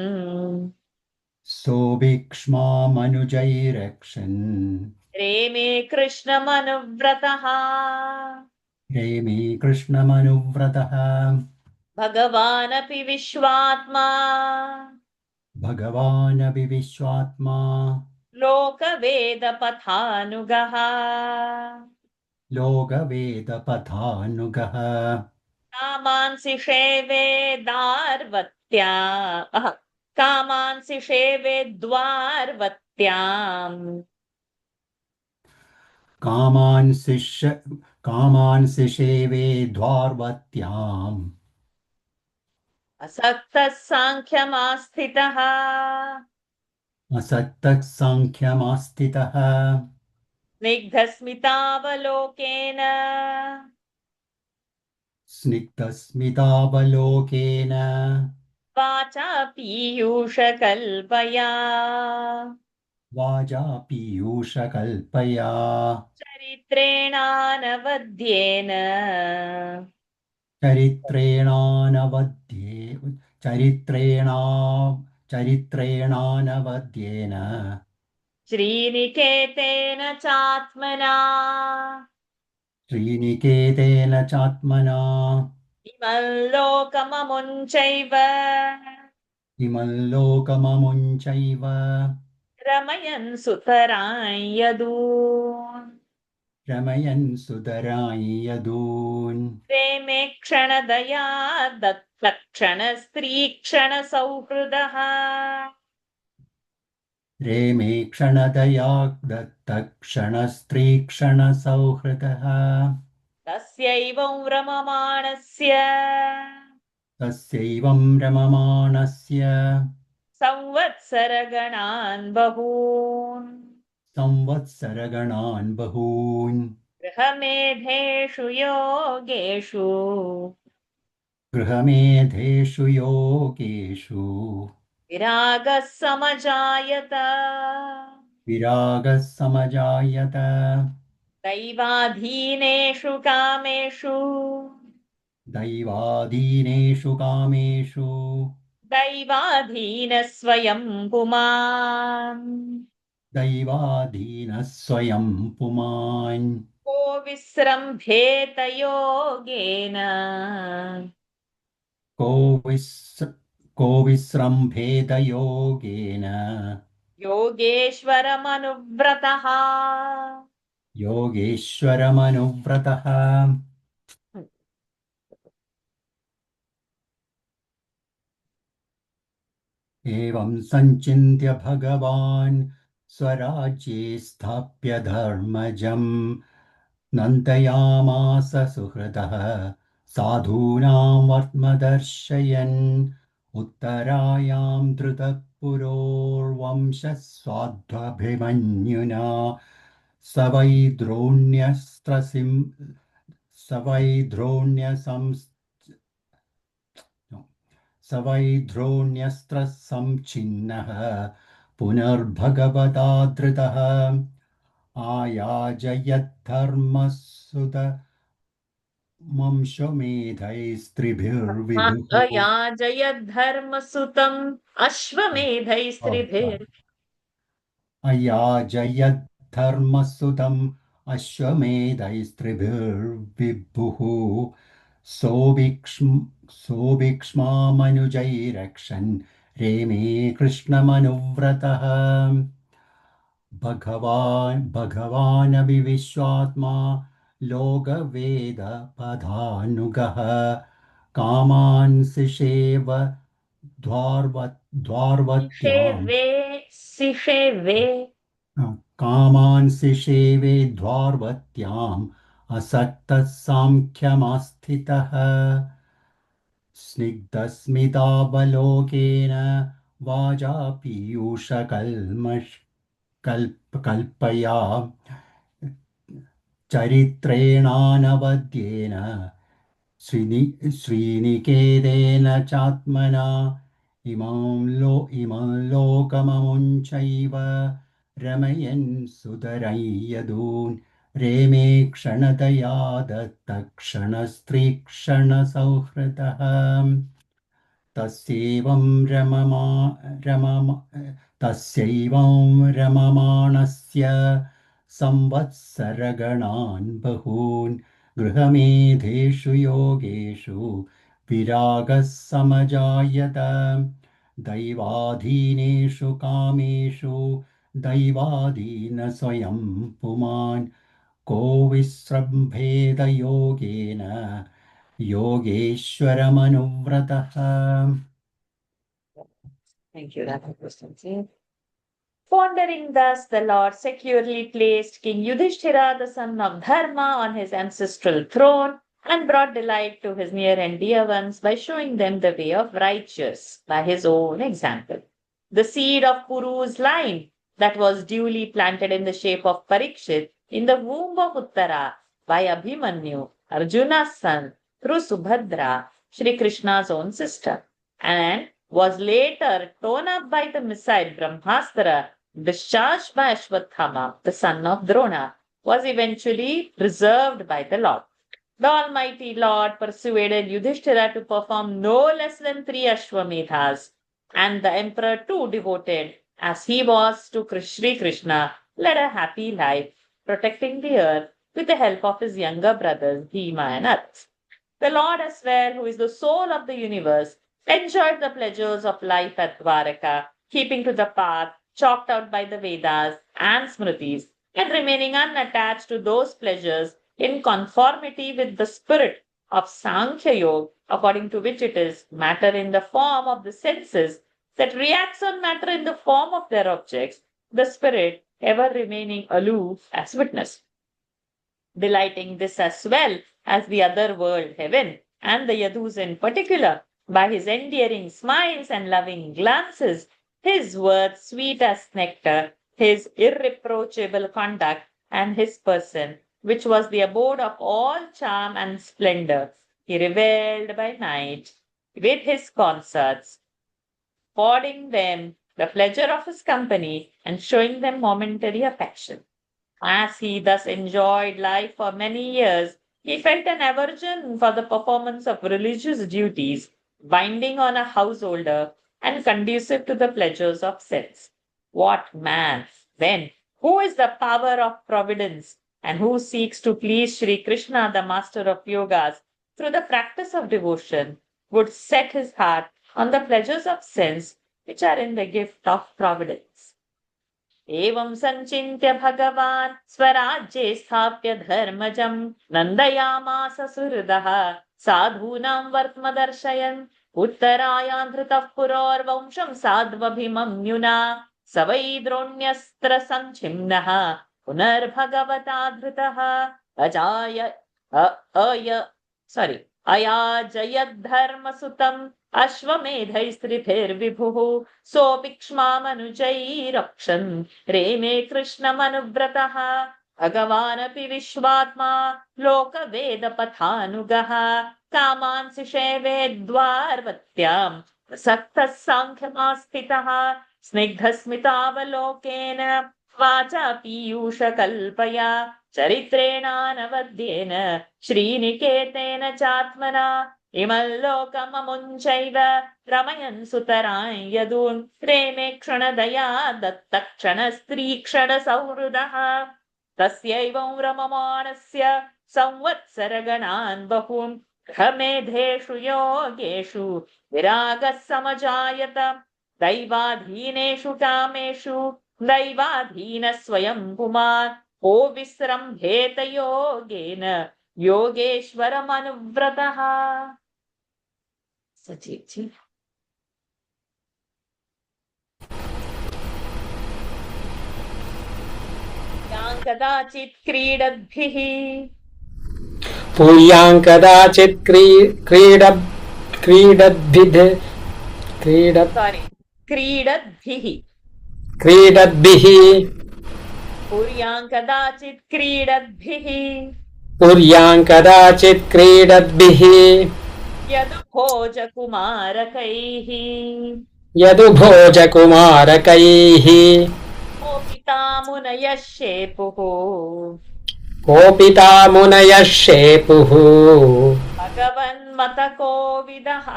सोऽभीक्ष्मामनुजैरक्षन् रेमे कृष्णमनुव्रतः रेमे कृष्णमनुव्रतः भगवानपि विश्वात्मा भगवानपि विश्वात्मा लोकवेदपथानुगः लोकवेदपथानुगः कामांसि सेवेदार्वत्या अह, कामांसि सेवेद्वार्वत्याम् कामांसि सेवे द्वार्वत्याम् असक्तः साङ्ख्यमास्थितः असक्तः साङ्ख्यमास्थितः स्निग्धस्मितावलोकेन स्निग्धस्मितावलोकेन वाचा पीयूषकल्पया वाजा पीयूषकल्पया चरित्रेणानवद्येन चरित्रेणानवद्ये चरित्रेणा चरित्रेणानवद्येन श्रीनिकेतेन चात्मना श्रीनिकेतेन चात्मना इमं लोकममुञ्चैव इमं लोकममुञ्चैव रमयन् सुतरां यदून् रमयन् सुतरां यदून् प्रेमे क्षणदया दत्तक्षणस्त्रीक्षणसौहृदः रेमे क्षणदया दत्तक्षणस्त्रीक्षणसौहृदः तस्यैवं रममाणस्य तस्यैवं रममाणस्य संवत्सरगणान् बहून् संवत्सरगणान् बहून् गृहमेधेषु योगेषु गृहमेधेषु योगेषु विरागः समजायत विरागः समजायत दैवाधीनेषु कामेषु दैवाधीनेषु कामेषु दैवाधीनः स्वयं पुमान् दैवाधीनः स्वयं पुमान् को विस्रम्भेत योगेन को विस् को विस्रम्भेद योगेन योगेश्वरमनुव्रतः योगेश्वरमनुव्रतः एवं सञ्चिन्त्य भगवान् स्वराज्ये स्थाप्य धर्मजम् नन्तयामास सुहृदः साधूनां वर्त्मदर्शयन् उत्तरायां धृतपुरोर्वंशः स्वाध्वभिमन्युना स वै द्रोण्यस्त्रसिं स वै द्रोण्यसंस् स वै द्रोण्यस्त्रसंच्छिन्नः पुनर्भगवता धृतः आयाजयद्धर्मसुत वंशमेधैस्त्रिभिर्विभुः अयाजयद्धर्मसुतम् अश्वमेधैस्त्रिभिर् अयाजयद्धर्मसुतम् अश्वमेधैस्त्रिभिर्विभुः सोऽभीक्ष्मामनुजैरक्षन् रेमे कृष्णमनुव्रतः भगवानपि विश्वात्मा लोकवेदपथानुगः कामांसिषेव द्वार्वत्याम् सिषेवे सिषेवे कामांसिषेवे द्वार्वत्याम् असक्तः साङ्ख्यमास्थितः स्निग्धस्मितावलोकेन वाजा कल्पया चरित्रेणानवद्येन श्रीनिकेतेन चात्मना इमं लोकममुञ्चैव रमयन् सुतरै यदून् रेमे क्षणतया दत्तक्षणस्त्रीक्षणसौहृदः तस्यैवं रममाणस्य संवत्सरगणान् बहून् गृहमेधेषु योगेषु विरागः समजायत दैवाधीनेषु कामेषु दैवाधीन स्वयं पुमान् को विस्रम्भेद योगेन योगेश्वरमनुव्रतः. Thank you, Radha Krishnan. Pondering thus, the Lord securely placed King Yudhishthira, the son of Dharma, on his ancestral throne and brought delight to his near and dear ones by showing them the way of righteous by his own example. The seed of Kuru's line that was duly planted in the shape of Parikshit in the womb of Uttara by Abhimanyu, Arjuna's son, through Subhadra, Shri Krishna's own sister, and was later torn up by the missile Brahmastra discharged by Ashwatthama, the son of Drona, was eventually preserved by the Lord. The Almighty Lord persuaded Yudhishthira to perform no less than 3 Ashwamedhas, and the emperor too, devoted as he was to Shri Krishna, led a happy life, protecting the earth with the help of his younger brothers Bhima and Arth. The Lord as well, who is the soul of the universe, enjoyed the pleasures of life at Dwaraka, keeping to the path chalked out by the Vedas and Smritis, and remaining unattached to those pleasures in conformity with the spirit of Sankhya Yoga, according to which it is matter in the form of the senses that reacts on matter in the form of their objects, the spirit ever remaining aloof as witness. Delighting this as well as the other world, heaven, and the Yadus in particular, by his endearing smiles and loving glances, his words sweet as nectar, his irreproachable conduct, and his person, which was the abode of all charm and splendor, he reveled by night with his consorts, affording them the pleasure of his company and showing them momentary affection. As he thus enjoyed life for many years, he felt an aversion for the performance of religious duties, binding on a householder and conducive to the pleasures of sense. What man, then, who is the power of providence and who seeks to please Shri Krishna, the master of yogas, through the practice of devotion, would set his heart on the pleasures of sense which are in the gift of providence. एवं संचिन्त्य भगवान् स्वराज्ये स्थाप्य धर्मजं नन्दयामास सुहृदः साधूनां वर्त्मदर्शयन् उत्तरायान्धृतः पुरोर्वंशं साध्वभिमन्युना स वै द्रोण्यस्त्र संचिन्नः पुनर्भगवता धृतः अयाजयद्धर्मसुतम् अश्वमेधैस्त्रिभिर्विभुः सोऽपिक्ष्मामनुजैरक्षन् रेमे कृष्णमनुव्रतः भगवानपि विश्वात्मा लोकवेदपथानुगः कामांसि शेवेद्वार्वत्याम् प्रसक्तः साङ्ख्यमास्थितः स्निग्धस्मितावलोकेन वाचा पीयूषकल्पया चरित्रेणानवद्येन श्रीनिकेतेन चात्मना इमल्लोकममुञ्चैव रमयन् सुतरां यदून् रेमे क्षणदया दत्तक्षणस्त्रीक्षणसौहृदः तस्यैवं रममाणस्य संवत्सरगणान् बहून् ग्रहमेधेषु योगेषु विरागः समजायत दैवाधीनेषु कामेषु दैवाधीन स्वयं पुमान् को विस्रम्भेत योगेन योगेश्वरमनुव्रतः. सजीव जी. कदाचित् क्रीडद्भिः पूयां कदाचित् क्रीडद्भिः क्रीडद्भिः पुर्यां कदाचित् क्रीडद्भिः पुर्यां कदाचित् क्रीडद्भिः यदुभोजकुमारकैः यदुभोजकुमारकैः कोपिता मुनयः शेपुः कोपिता मुनयः शेपुः भगवन्मतकोविदाः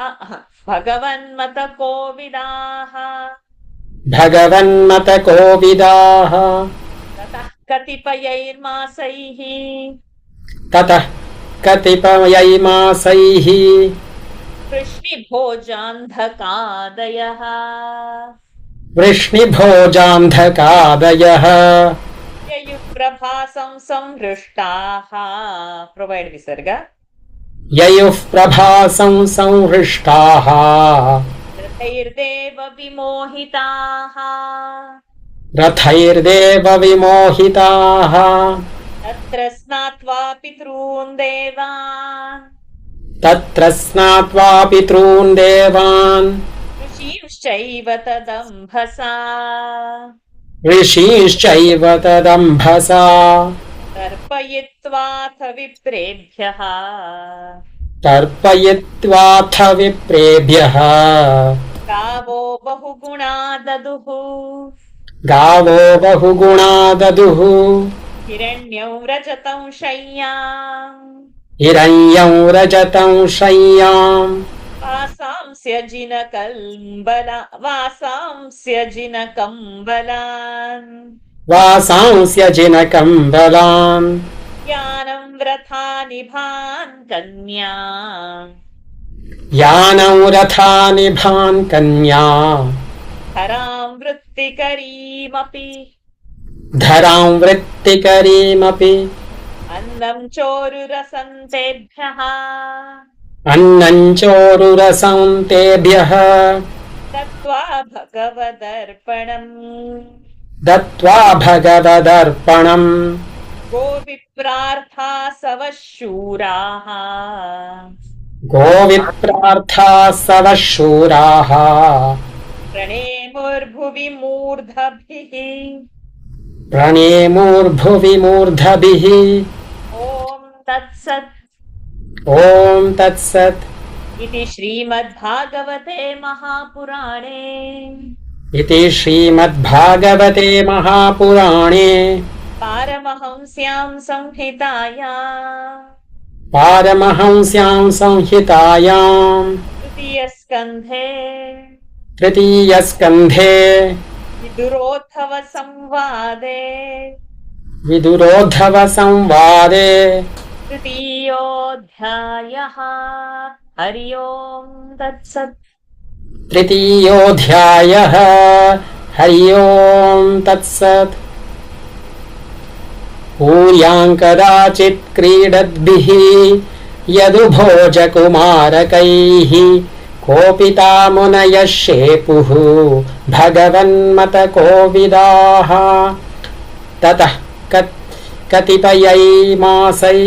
भगवन्मतकोविदाः ततः कतिपयैर्मासैः ततः कतिपयैर्मासैः वृष्णिभोजान्धकादयः वृष्णिभोजान्धकादयः ययुप्रभासं संहृष्टाः प्रोवैड् विसर्ग ययुः प्रभासं संहृष्टाः रथैर्देव विमोहिताः रथैर्देव विमोहिताः तत्र स्नात्वा पितॄन् देवान् तत्र स्नात्वा पितॄन् देवान् ऋषींश्चैव तदम्भसा ऋषींश्चैव तदम्भसा तर्पयित्वाथ विप्रेभ्यः तर्पयित्वाथ विप्रेभ्यः गावो बहुगुणा ददुः गावो बहुगुणा ददुः हिरण्यं रजतं शय्याम् हिरण्यं रजतं शय्याम् वासांस्य जिनकम्बलान् यानं व्रथा निभान् कन्या यानं रथानिभान् कन्या धरां वृत्तिकरीमपि धरां वृत्तिकरीमपि अन्नं चोरुरसन्तेभ्यः अन्नं चोरुरसं तेभ्यः दत्त्वा भगवदर्पणम् दत्त्वा भगवदर्पणम् गोविप्रार्था सवः शूराः गोविप्रार्था सवः शूराः प्रणेमुर्भुवि मूर्धभिः प्रणेमुर्भुवि मूर्धभिः ॐ तत्सत् ॐ तत्सत् इति श्रीमद्भागवते महापुराणे इति श्रीमद्भागवते महापुराणे पारमहंस्यां पारमहंस्यां संहितायां तृतीयस्कन्धे तृतीयस्कन्धे विदुरोद्धवसंवादे तृतीयोऽध्यायः हरि ओम् तत्सत् तृतीयोऽध्यायः हरि ओम् तत्सत् भूयां कदाचित् क्रीडद्भिः यदुभोजकुमारकैः कोपिता मुनयः शेपुः भगवन्मतकोविदाः ततः कतिपयैर्मासैः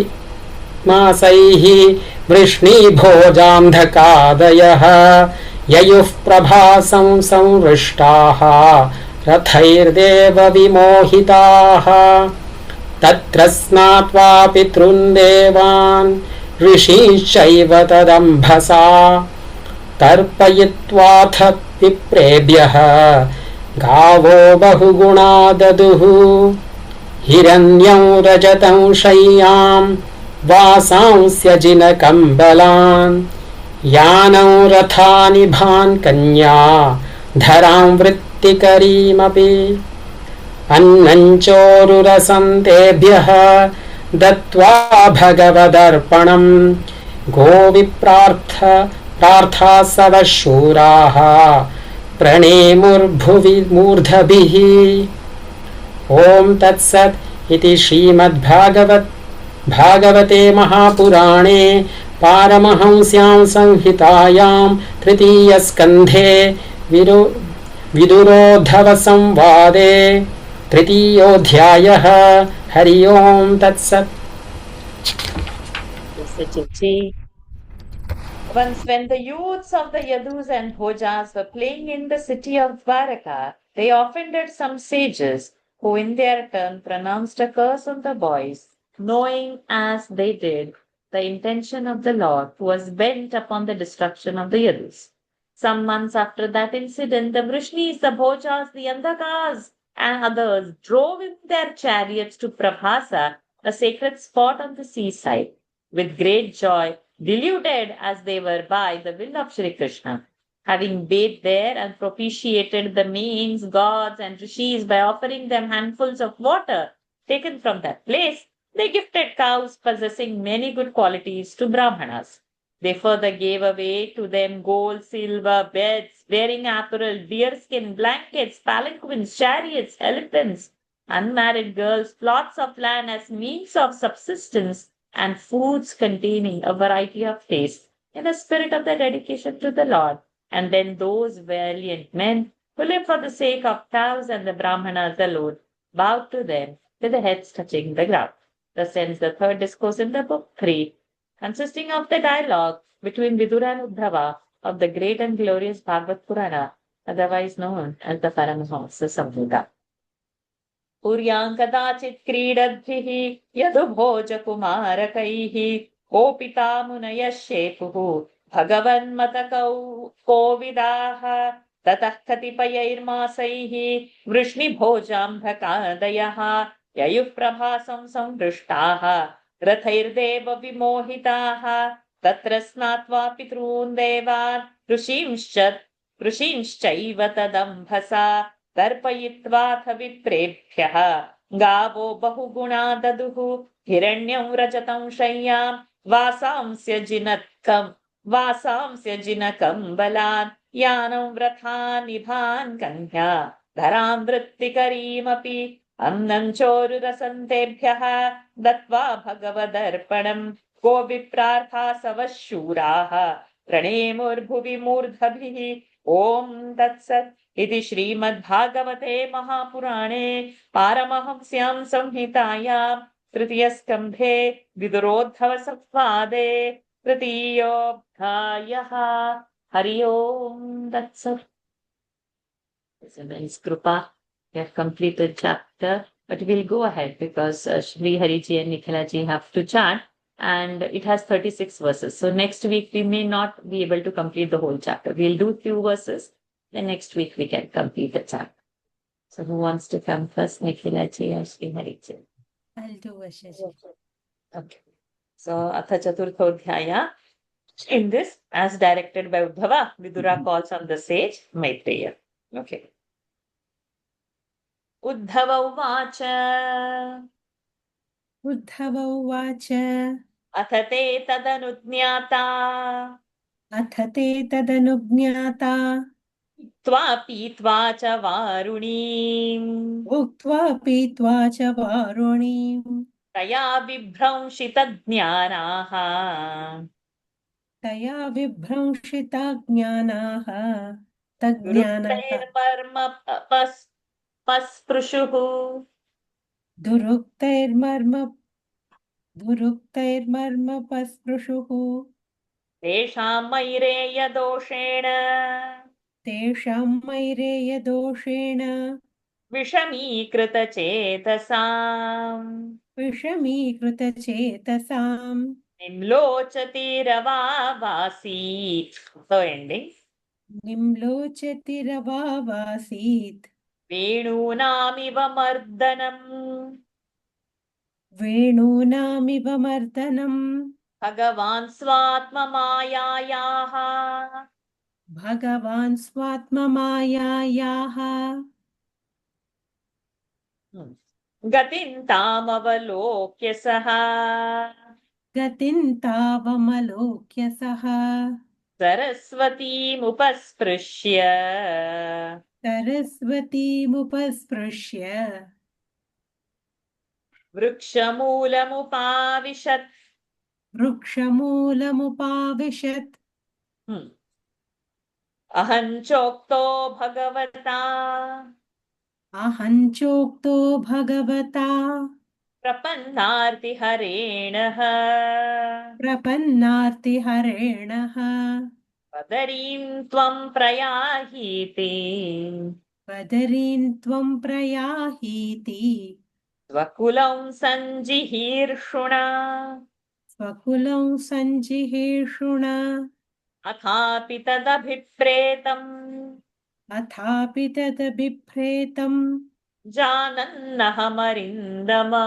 वृष्णिभोजान्धकादयः ययुः प्रभासं संहृष्टाः रथैर्देव विमोहिताः तत्र स्नात्वा पितॄन् देवान् ऋषींश्चैव तदम्भसा तर्पयित्वाथ विप्रेभ्यः गावो बहुगुणा ददुः हिरण्यं रजतं शय्यां वासांस्य जिनकम्बलान् यानं रथानिभान् कन्या धरां वृत्तिकरीमपि अन्नं चोरुरसं तेभ्यः दत्त्वा भगवदर्पणम् गोविप्रार्था सवः शूराः प्रणेमुर्भुवि मूर्धभिः ॐ तत्सत् इति श्रीमद्भागवते महापुराणे पारमहंस्यां संहितायां तृतीयस्कन्धे विदुरोद्धवसंवादे तृतीयोऽध्यायः हरि ओम् तत्सत्। Once, when the youths of the Yadus and Bhojas were playing in the city of Dwaraka, they offended some sages, who in their turn pronounced a curse on the boys, knowing as they did the intention of the Lord, who was bent upon the destruction of the Yadus. Some months after that incident, the Vrishnis, the Bhojas, the Andhakas, and others drove in their chariots to Prabhasa, a sacred spot on the seaside. With great joy, deluded as they were by the will of Sri Krishna. Having bathed there and propitiated the mains, gods, and rishis by offering them handfuls of water taken from that place, they gifted cows possessing many good qualities to Brahmanas. They further gave away to them gold, silver, beds, wearing apparel, deerskin, blankets, palanquins, chariots, elephants, unmarried girls, plots of land as means of subsistence, and foods containing a variety of tastes in a spirit of the dedication to the Lord. And then those valiant men who lived for the sake of cows and the Brahmanas alone bowed to them with their heads touching the ground. Thus ends the third discourse in the book 3, consisting of the dialogue between Vidura and Uddhava of the great and glorious Bhagavad Purana, otherwise known as the Paramahamsa Samhita. पुर्यां कदाचित् क्रीडद्भिः यदुभोजकुमारकैः कोपिता मुनयः शेपुः भगवन्मतकौ कोविदाः ततः कतिपयैर्मासैः वृष्णिभोजाम्भकादयः ययुः प्रभासं संहृष्टाः रथैर्देव विमोहिताः तत्र स्नात्वा पितॄन् देवान् ऋषींश्चैव तदम्भसा तर्पयित्वाथ विप्रेभ्यः गावो बहुगुणा ददुः हिरण्यं रजतं शय्यां वासांस्य जिनकम्बलान् यानं व्रथा निभान् कन्या धरां वृत्तिकरीमपि अन्नं चोरुरसन्तेभ्यः दत्त्वा भगवदर्पणं को विप्रार्था सवः शूराः प्रणेमुर्भुवि मूर्धभिः ॐ तत्सत् इति श्रीमद्भागवते महापुराणे पारमहंस्यां संहितायां तृतीयस्कन्धे विदुरोद्धवसंवादे तृतीयोऽध्यायः हरि ओम् तत्सत्. It's a nice Krupa. We have completed chapter, but we'll go ahead because Shri Hariji and Nikhilaji have to chant, and it has 36 verses. So next week we may not be able to complete the whole chapter. We'll do few verses. Then next week we can complete the chapter. So who wants to come first, Nikhilaji or Shri Hariji? I'll do Vashaji. Okay. So Atha Chaturthodhyaya. In this, as directed by Uddhava, Vidura calls on the sage Maitreya. Okay. Uddhav उवाच उद्धव उवाच अथ ते तदनुज्ञाता अथ ते तदनुज्ञाता त्वा पीत्वा च वारुणीम् उक्त्वा पीत्वा च वारुणीम् तया विभ्रंशितज्ञानाः तया विभ्रंशिता ज्ञानाः तज्ज्ञानाः दुरुक्तैर्मर्मपस्पृशुः दुरुक्तैर्मर्मपस्पृशुः तेषां तेषां मैरेयदोषेण विषमीकृतचेतसाम् विषमीकृतचेतसाम् निम्लोचतिरवावासीत्. So ending. निम्लोचतिरवावासीत् वेणूनामिव मर्दनम् वेणूनामिव मर्दनम् भगवान् स्वात्ममायायाः भगवान् स्वात्ममायायाः गतिं तामवलोक्य सः गतिं तावमलोक्य सः सरस्वतीमुपस्पृश्य सरस्वतीमुपस्पृश्य वृक्षमूलमुपाविशत् वृक्षमूलमुपाविशत् अहं चोक्तो भगवता अहं चोक्तो भगवता प्रपन्नार्तिहरेणः प्रपन्नार्तिहरेणः पदरीं त्वं प्रयाहीते बदरीन् त्वं प्रयाहीति स्वकुलं सञ्जिहीर्षुणा स्वकुलं सञ्जिहेषुण अथापि तदभिप्रेतम् अथापि तदभिप्रेतम् जानन्नहमरिन्दमा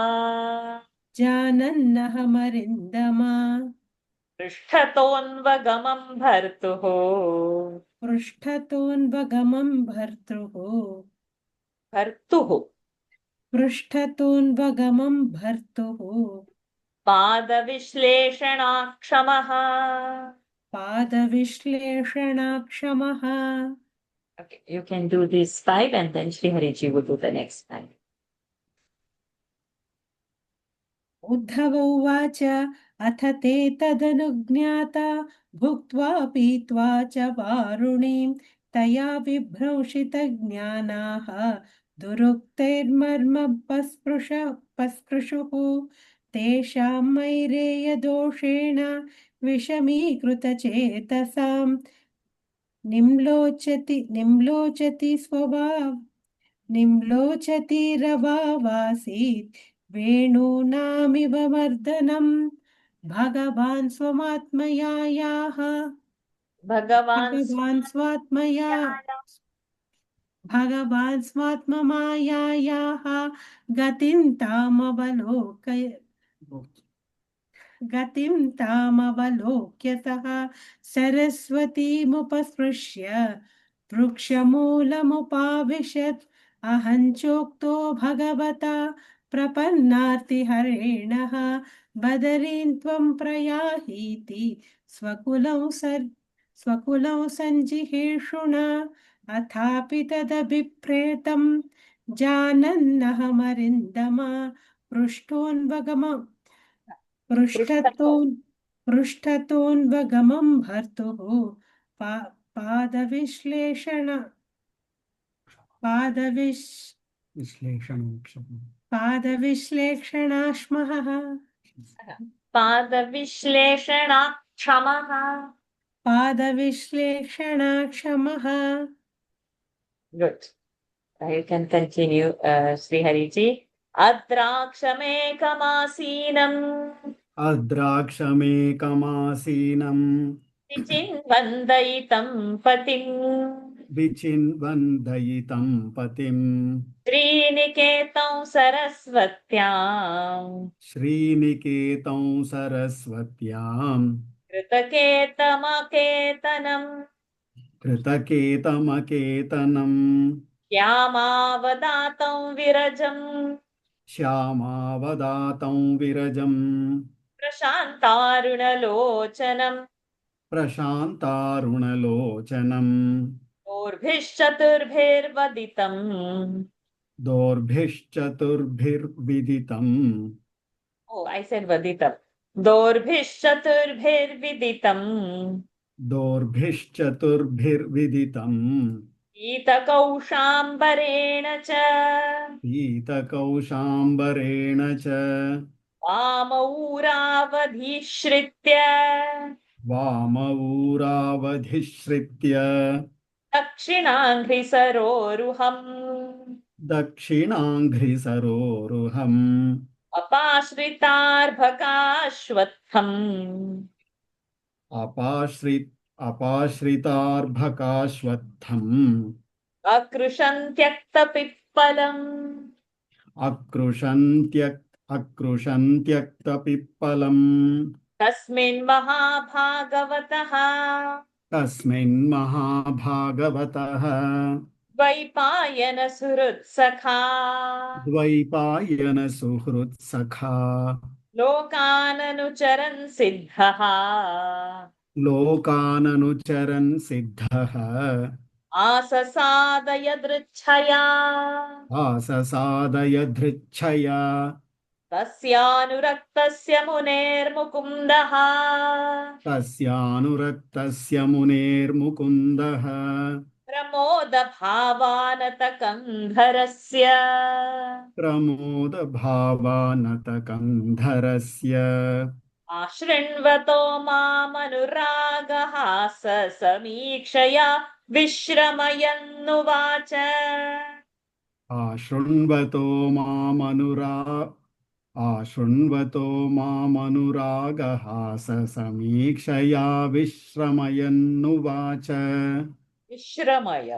जानन्नहमरिन्दमा पृष्ठतोऽन्वगमं भर्तुः पृष्ठतोऽन्वगमं भर्तुः भर्तुः पृष्ठतोऽन्वगमं भर्तुः पादविश्लेषणाक्षमः पादविश्लेषणाक्षमः Okay, you can do these 5 and then Sri Hariji will do the next 5. Uddhav उवाच अथ ते तदनुज्ञाता भुक्त्वा पीत्वा च वारुणीं तया विभ्रंशितज्ञानाः दुरुक्तैर्मर्मपस्पृशुः तेषां मैरेयदोषेण विषमीकृतचेतसां निम्लोचति स्वभाव निम्लोचतिरवावासीत् वेणूनामिव मर्दनम् भगवान् स्वमात्मयायाः Bhagavan भगवान् स्वात्मया भगवान् स्वात्ममायायाः गतिं तामवलोकय गतिं तामवलोक्य सः सरस्वतीमुपस्पृश्य वृक्षमूलमुपाविशत् अहं चोक्तो भगवता प्रपन्नार्तिहरेणः बदरीं त्वं प्रयाहीति स्वकुलं सञ्जिहेषुणा अथापि तदभिप्रेतं जानन्नहमरिन्दमा पृष्ठतोन्वगमं भर्तुः पादविश्लेषण पादविश्लेषणाश्मः पादविश्लेषणाक्षमः पादविश्लेषणाक्षमः Good. You can continue, Sri Hariji. अद्राक्षमेकमासीनम् अद्राक्षमेकमासीनम् विचिन्वन्दयितं पतिम् विचिन्वन्दयितं पतिम् श्रीनिकेतं सरस्वत्याम् श्रीनिकेतं सरस्वत्याम् कृतकेतमकेतनम् श्यामावदातं विरजम् श्यामावदातं विरजम् प्रशान्तारुणलोचनम् दोर्भिश्चतुर्भिर्विदितम् Oh, I said vaditam. दोर्भिश्चतुर्भिर्विदितम् पीतकौशाम्बरेण च पीतकौशाम्बरेण च वामऊरावधिश्रित्य दक्षिणाङ्घ्रिसरोरुहम् अपाश्रितार्भकाश्वत्थम् अकृशन्त्यक्तपिप्पलम् तस्मिन् महाभागवतः द्वैपायनसुहृत्सखा लोकाननुचरन् सिद्धः आससादयदृच्छया तस्यानुरक्तस्य मुनेर्मुकुन्दः प्रमोदभावानतकन्धरस्य प्रमोदभावानतकन्धरस्य आशृण्वतो मामनुरागहास समीक्षया विश्रमयन्नुवाच आशृण्वतो मामनुरागहाससमीक्षया विश्रमयन्नुवाच विश्रमय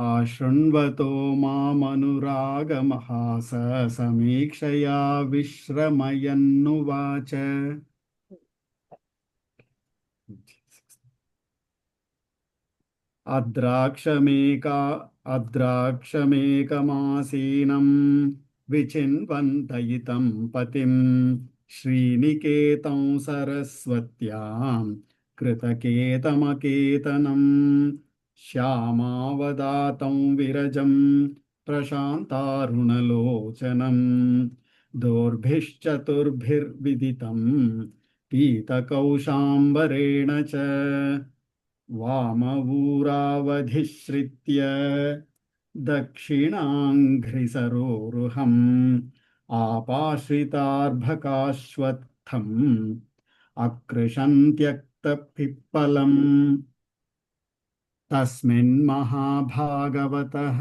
आशृण्वतो मामनुरागमहाससमीक्षया विश्रमयन्नुवाच अद्राक्षमेकमासीनं विचिन्वन्तयितं पतिं श्रीनिकेतं सरस्वत्यां कृतकेतमकेतनं श्यामावदातं विरजं प्रशान्तारुणलोचनं दोर्भिश्चतुर्भिर्विदितं पीतकौशाम्बरेण च वामवूरावधिश्रित्य दक्षिणाङ्घ्रिसरोरुहम् आपाश्रितार्भकाश्वत्थम् अकृशन्त्यक्तपिप्पलम् तस्मिन्महाभागवतः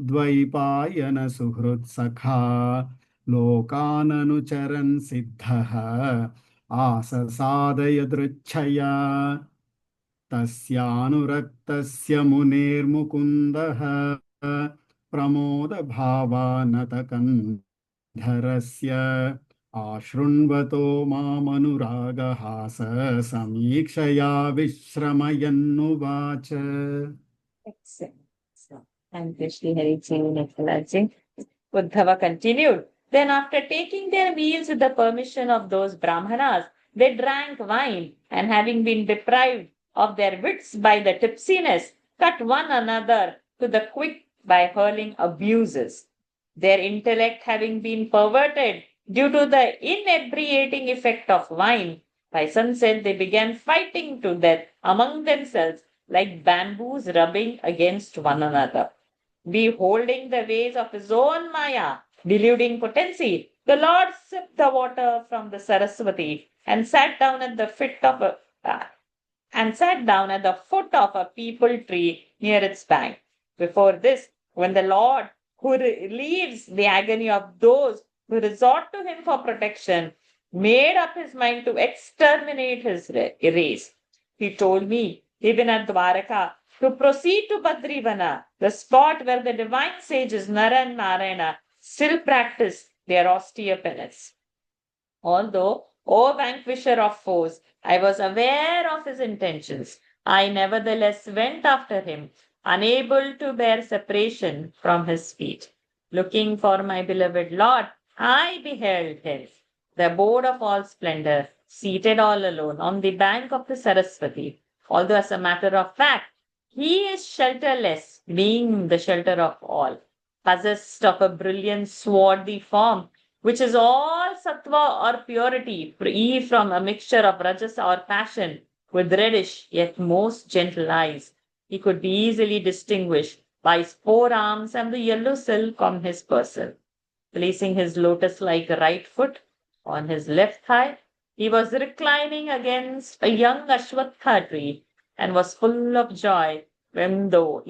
द्वैपायनसुहृत्सखा लोकाननुचरन् सिद्धः आससादयदृच्छया तस्यानुरक्तस्य मुनेर्मुकुन्दः प्रमोदभावानतकन्धरस्य आशृण्वतो मामनुरागहास समीक्षया विश्रमयन्नुवाच. Excellent. Thank you, Sri Hari Ji, Nekalaji. Uddhava continued. Then, after taking their meals with the permission of those Brahmanas, they drank wine, and having been deprived of their wits by the tipsiness, cut one another to the quick by hurling abuses. Their intellect having been perverted due to the inebriating effect of wine, by sunset they began fighting to death among themselves like bamboos rubbing against one another. Beholding the ways of his own Maya, deluding potency, the Lord sipped the water from the Saraswati and sat down at the foot of a peepal tree near its bank. Before this, when the Lord, who relieves the agony of those who resort to him for protection, made up his mind to exterminate his race, he told me, even at Dwaraka, to proceed to Badrivana, the spot where the divine sages Nara and Narayana still practice their austere penance. Although, O vanquisher of foes, I was aware of his intentions, I nevertheless went after him, unable to bear separation from his feet. Looking for my beloved Lord, I beheld him, the abode of all splendor, seated all alone on the bank of the Saraswati. Although, as a matter of fact, he is shelterless, being the shelter of all, possessed of a brilliant swarthy form, which is all sattva or purity, free from a mixture of rajas or passion, with reddish yet most gentle eyes. He could be easily distinguished by his forearms and the yellow silk on his person. Placing his lotus-like right foot on his left thigh, he was reclining against a young Ashwatha tree and was full of joy, even though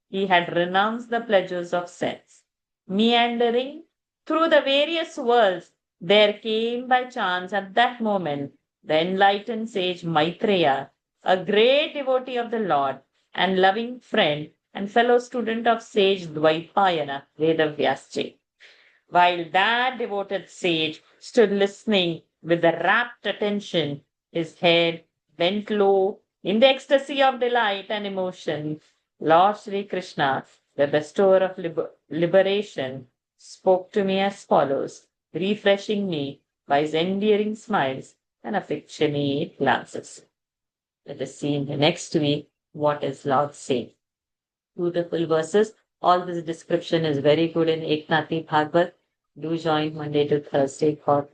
he had renounced the pleasures of sense. Meandering through the various worlds, there came by chance at that moment the enlightened sage Maitreya, a great devotee of the Lord and loving friend and fellow student of sage Dvaipayana, Vedavyasji. While that devoted sage stood listening with rapt attention, his head bent low in the ecstasy of delight and emotion, Lord Sri Krishna, the bestower of liberation, spoke to me as follows, refreshing me by his endearing smiles and affectionate glances. Let us see in the next week what is Lord saying. Beautiful verses. All this description is very good in Eknathi Bhagavad. Do join Monday to Thursday for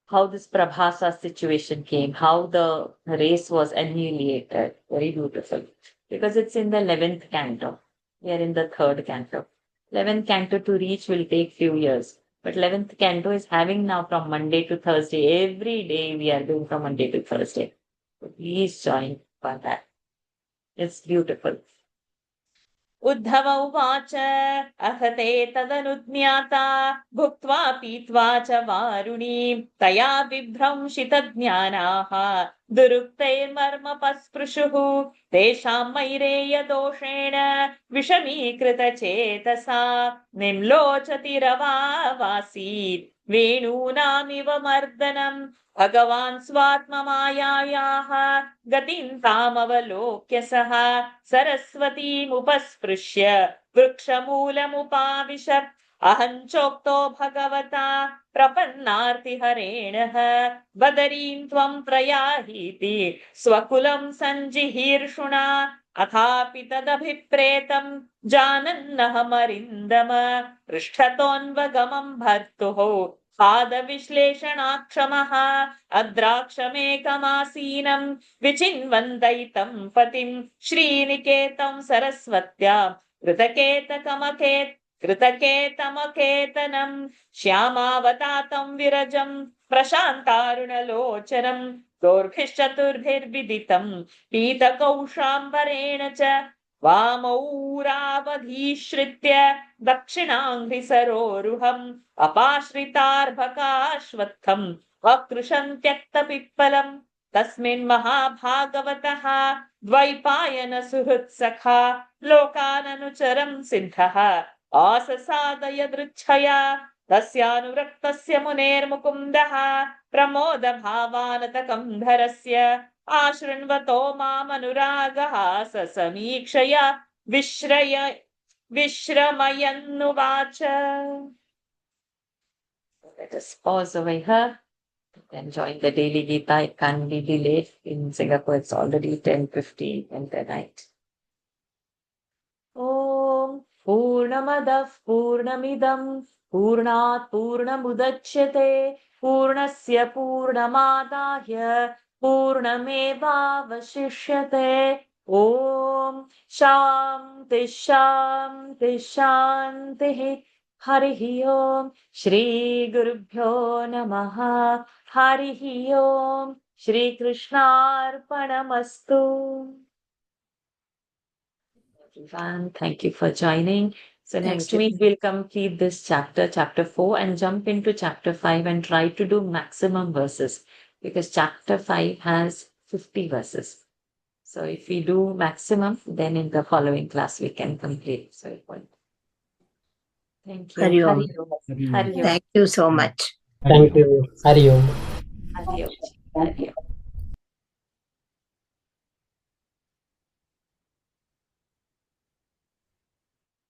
how this Prabhasa situation came, how the race was annihilated. Very beautiful. Because it's in the 11th canto. We are in the 3rd canto. 11th canto to reach will take few years. But 11th canto is having now from Monday to Thursday. Every day we are doing from Monday to Thursday. So please join for that. It's beautiful. Uddhav उवाच अहते तदनुज्ञाता भुक्त्वा पीत्वा च वारुणीं तया विभ्रंशितज्ञानाः दुरुक्तैर्मर्मपस्पृशुः तेषां मैरेयदोषेण विषमीकृतचेतसा निम्लोचतिरवासीत् वेणूनामिव मर्दनम् भगवान् स्वात्ममायायाः गतिं तामवलोक्य सः सरस्वतीमुपस्पृश्य वृक्षमूलमुपाविशत् अहं चोक्तो भगवता प्रपन्नार्तिहरेणः बदरीं त्वं प्रयाहीति स्वकुलं सञ्जिहीर्षुणा अथापि तदभिप्रेतं जानन्नहमरिन्दम पृष्ठतोऽन्वगमं भर्तुः पादविश्लेषणाक्षमः अद्राक्षमेकमासीनं विचिन्वन्तैतं पतिं श्रीनिकेतं सरस्वत्या कृतकेतमकेतनं श्यामावतातं विरजं प्रशान्तारुणलोचनं दोर्भिश्चतुर्भिर्विदितं पीतकौशाम्बरेण च वामौरावधीश्रित्य दक्षिणाङ्घ्रिसरोरुहम् अपाश्रितार्भकाश्वत्थम् अकृशं त्यक्तपिप्पलम् तस्मिन् महाभागवतः द्वैपायन सुहृत्सखा लोकाननुचरं सिद्धः आससादयदृच्छया तस्यानुरक्तस्य मुनेर्मुकुन्दः प्रमोदभावानतकं धरस्य आशृण्वतो मामनुरागः समीक्षया विश्रमयन्नुवाच. Let us pause over here and join the daily Gita. It can't be delayed. In Singapore, it's already 10:50 in the night. Om Purnamadah Purnamidam Purnat Purnamudachyate Purnasya Purnamadahya Purnamevavashishyate. Om Shanti Shanti Shanti. Harihi Om Shri Gurubhyo Namaha. Harihi Om Shri Krishnarpanamastu. Everyone, thank you for joining. So next week we'll complete this chapter 4, and jump into chapter 5 and try to do maximum verses, because chapter 5 has 50 verses. So if we do maximum, then in the following class we can complete. So thank you. Hari Om. Hari Om. Thank you so much. Thank you. Hari Om. Hari Om. Hari Om.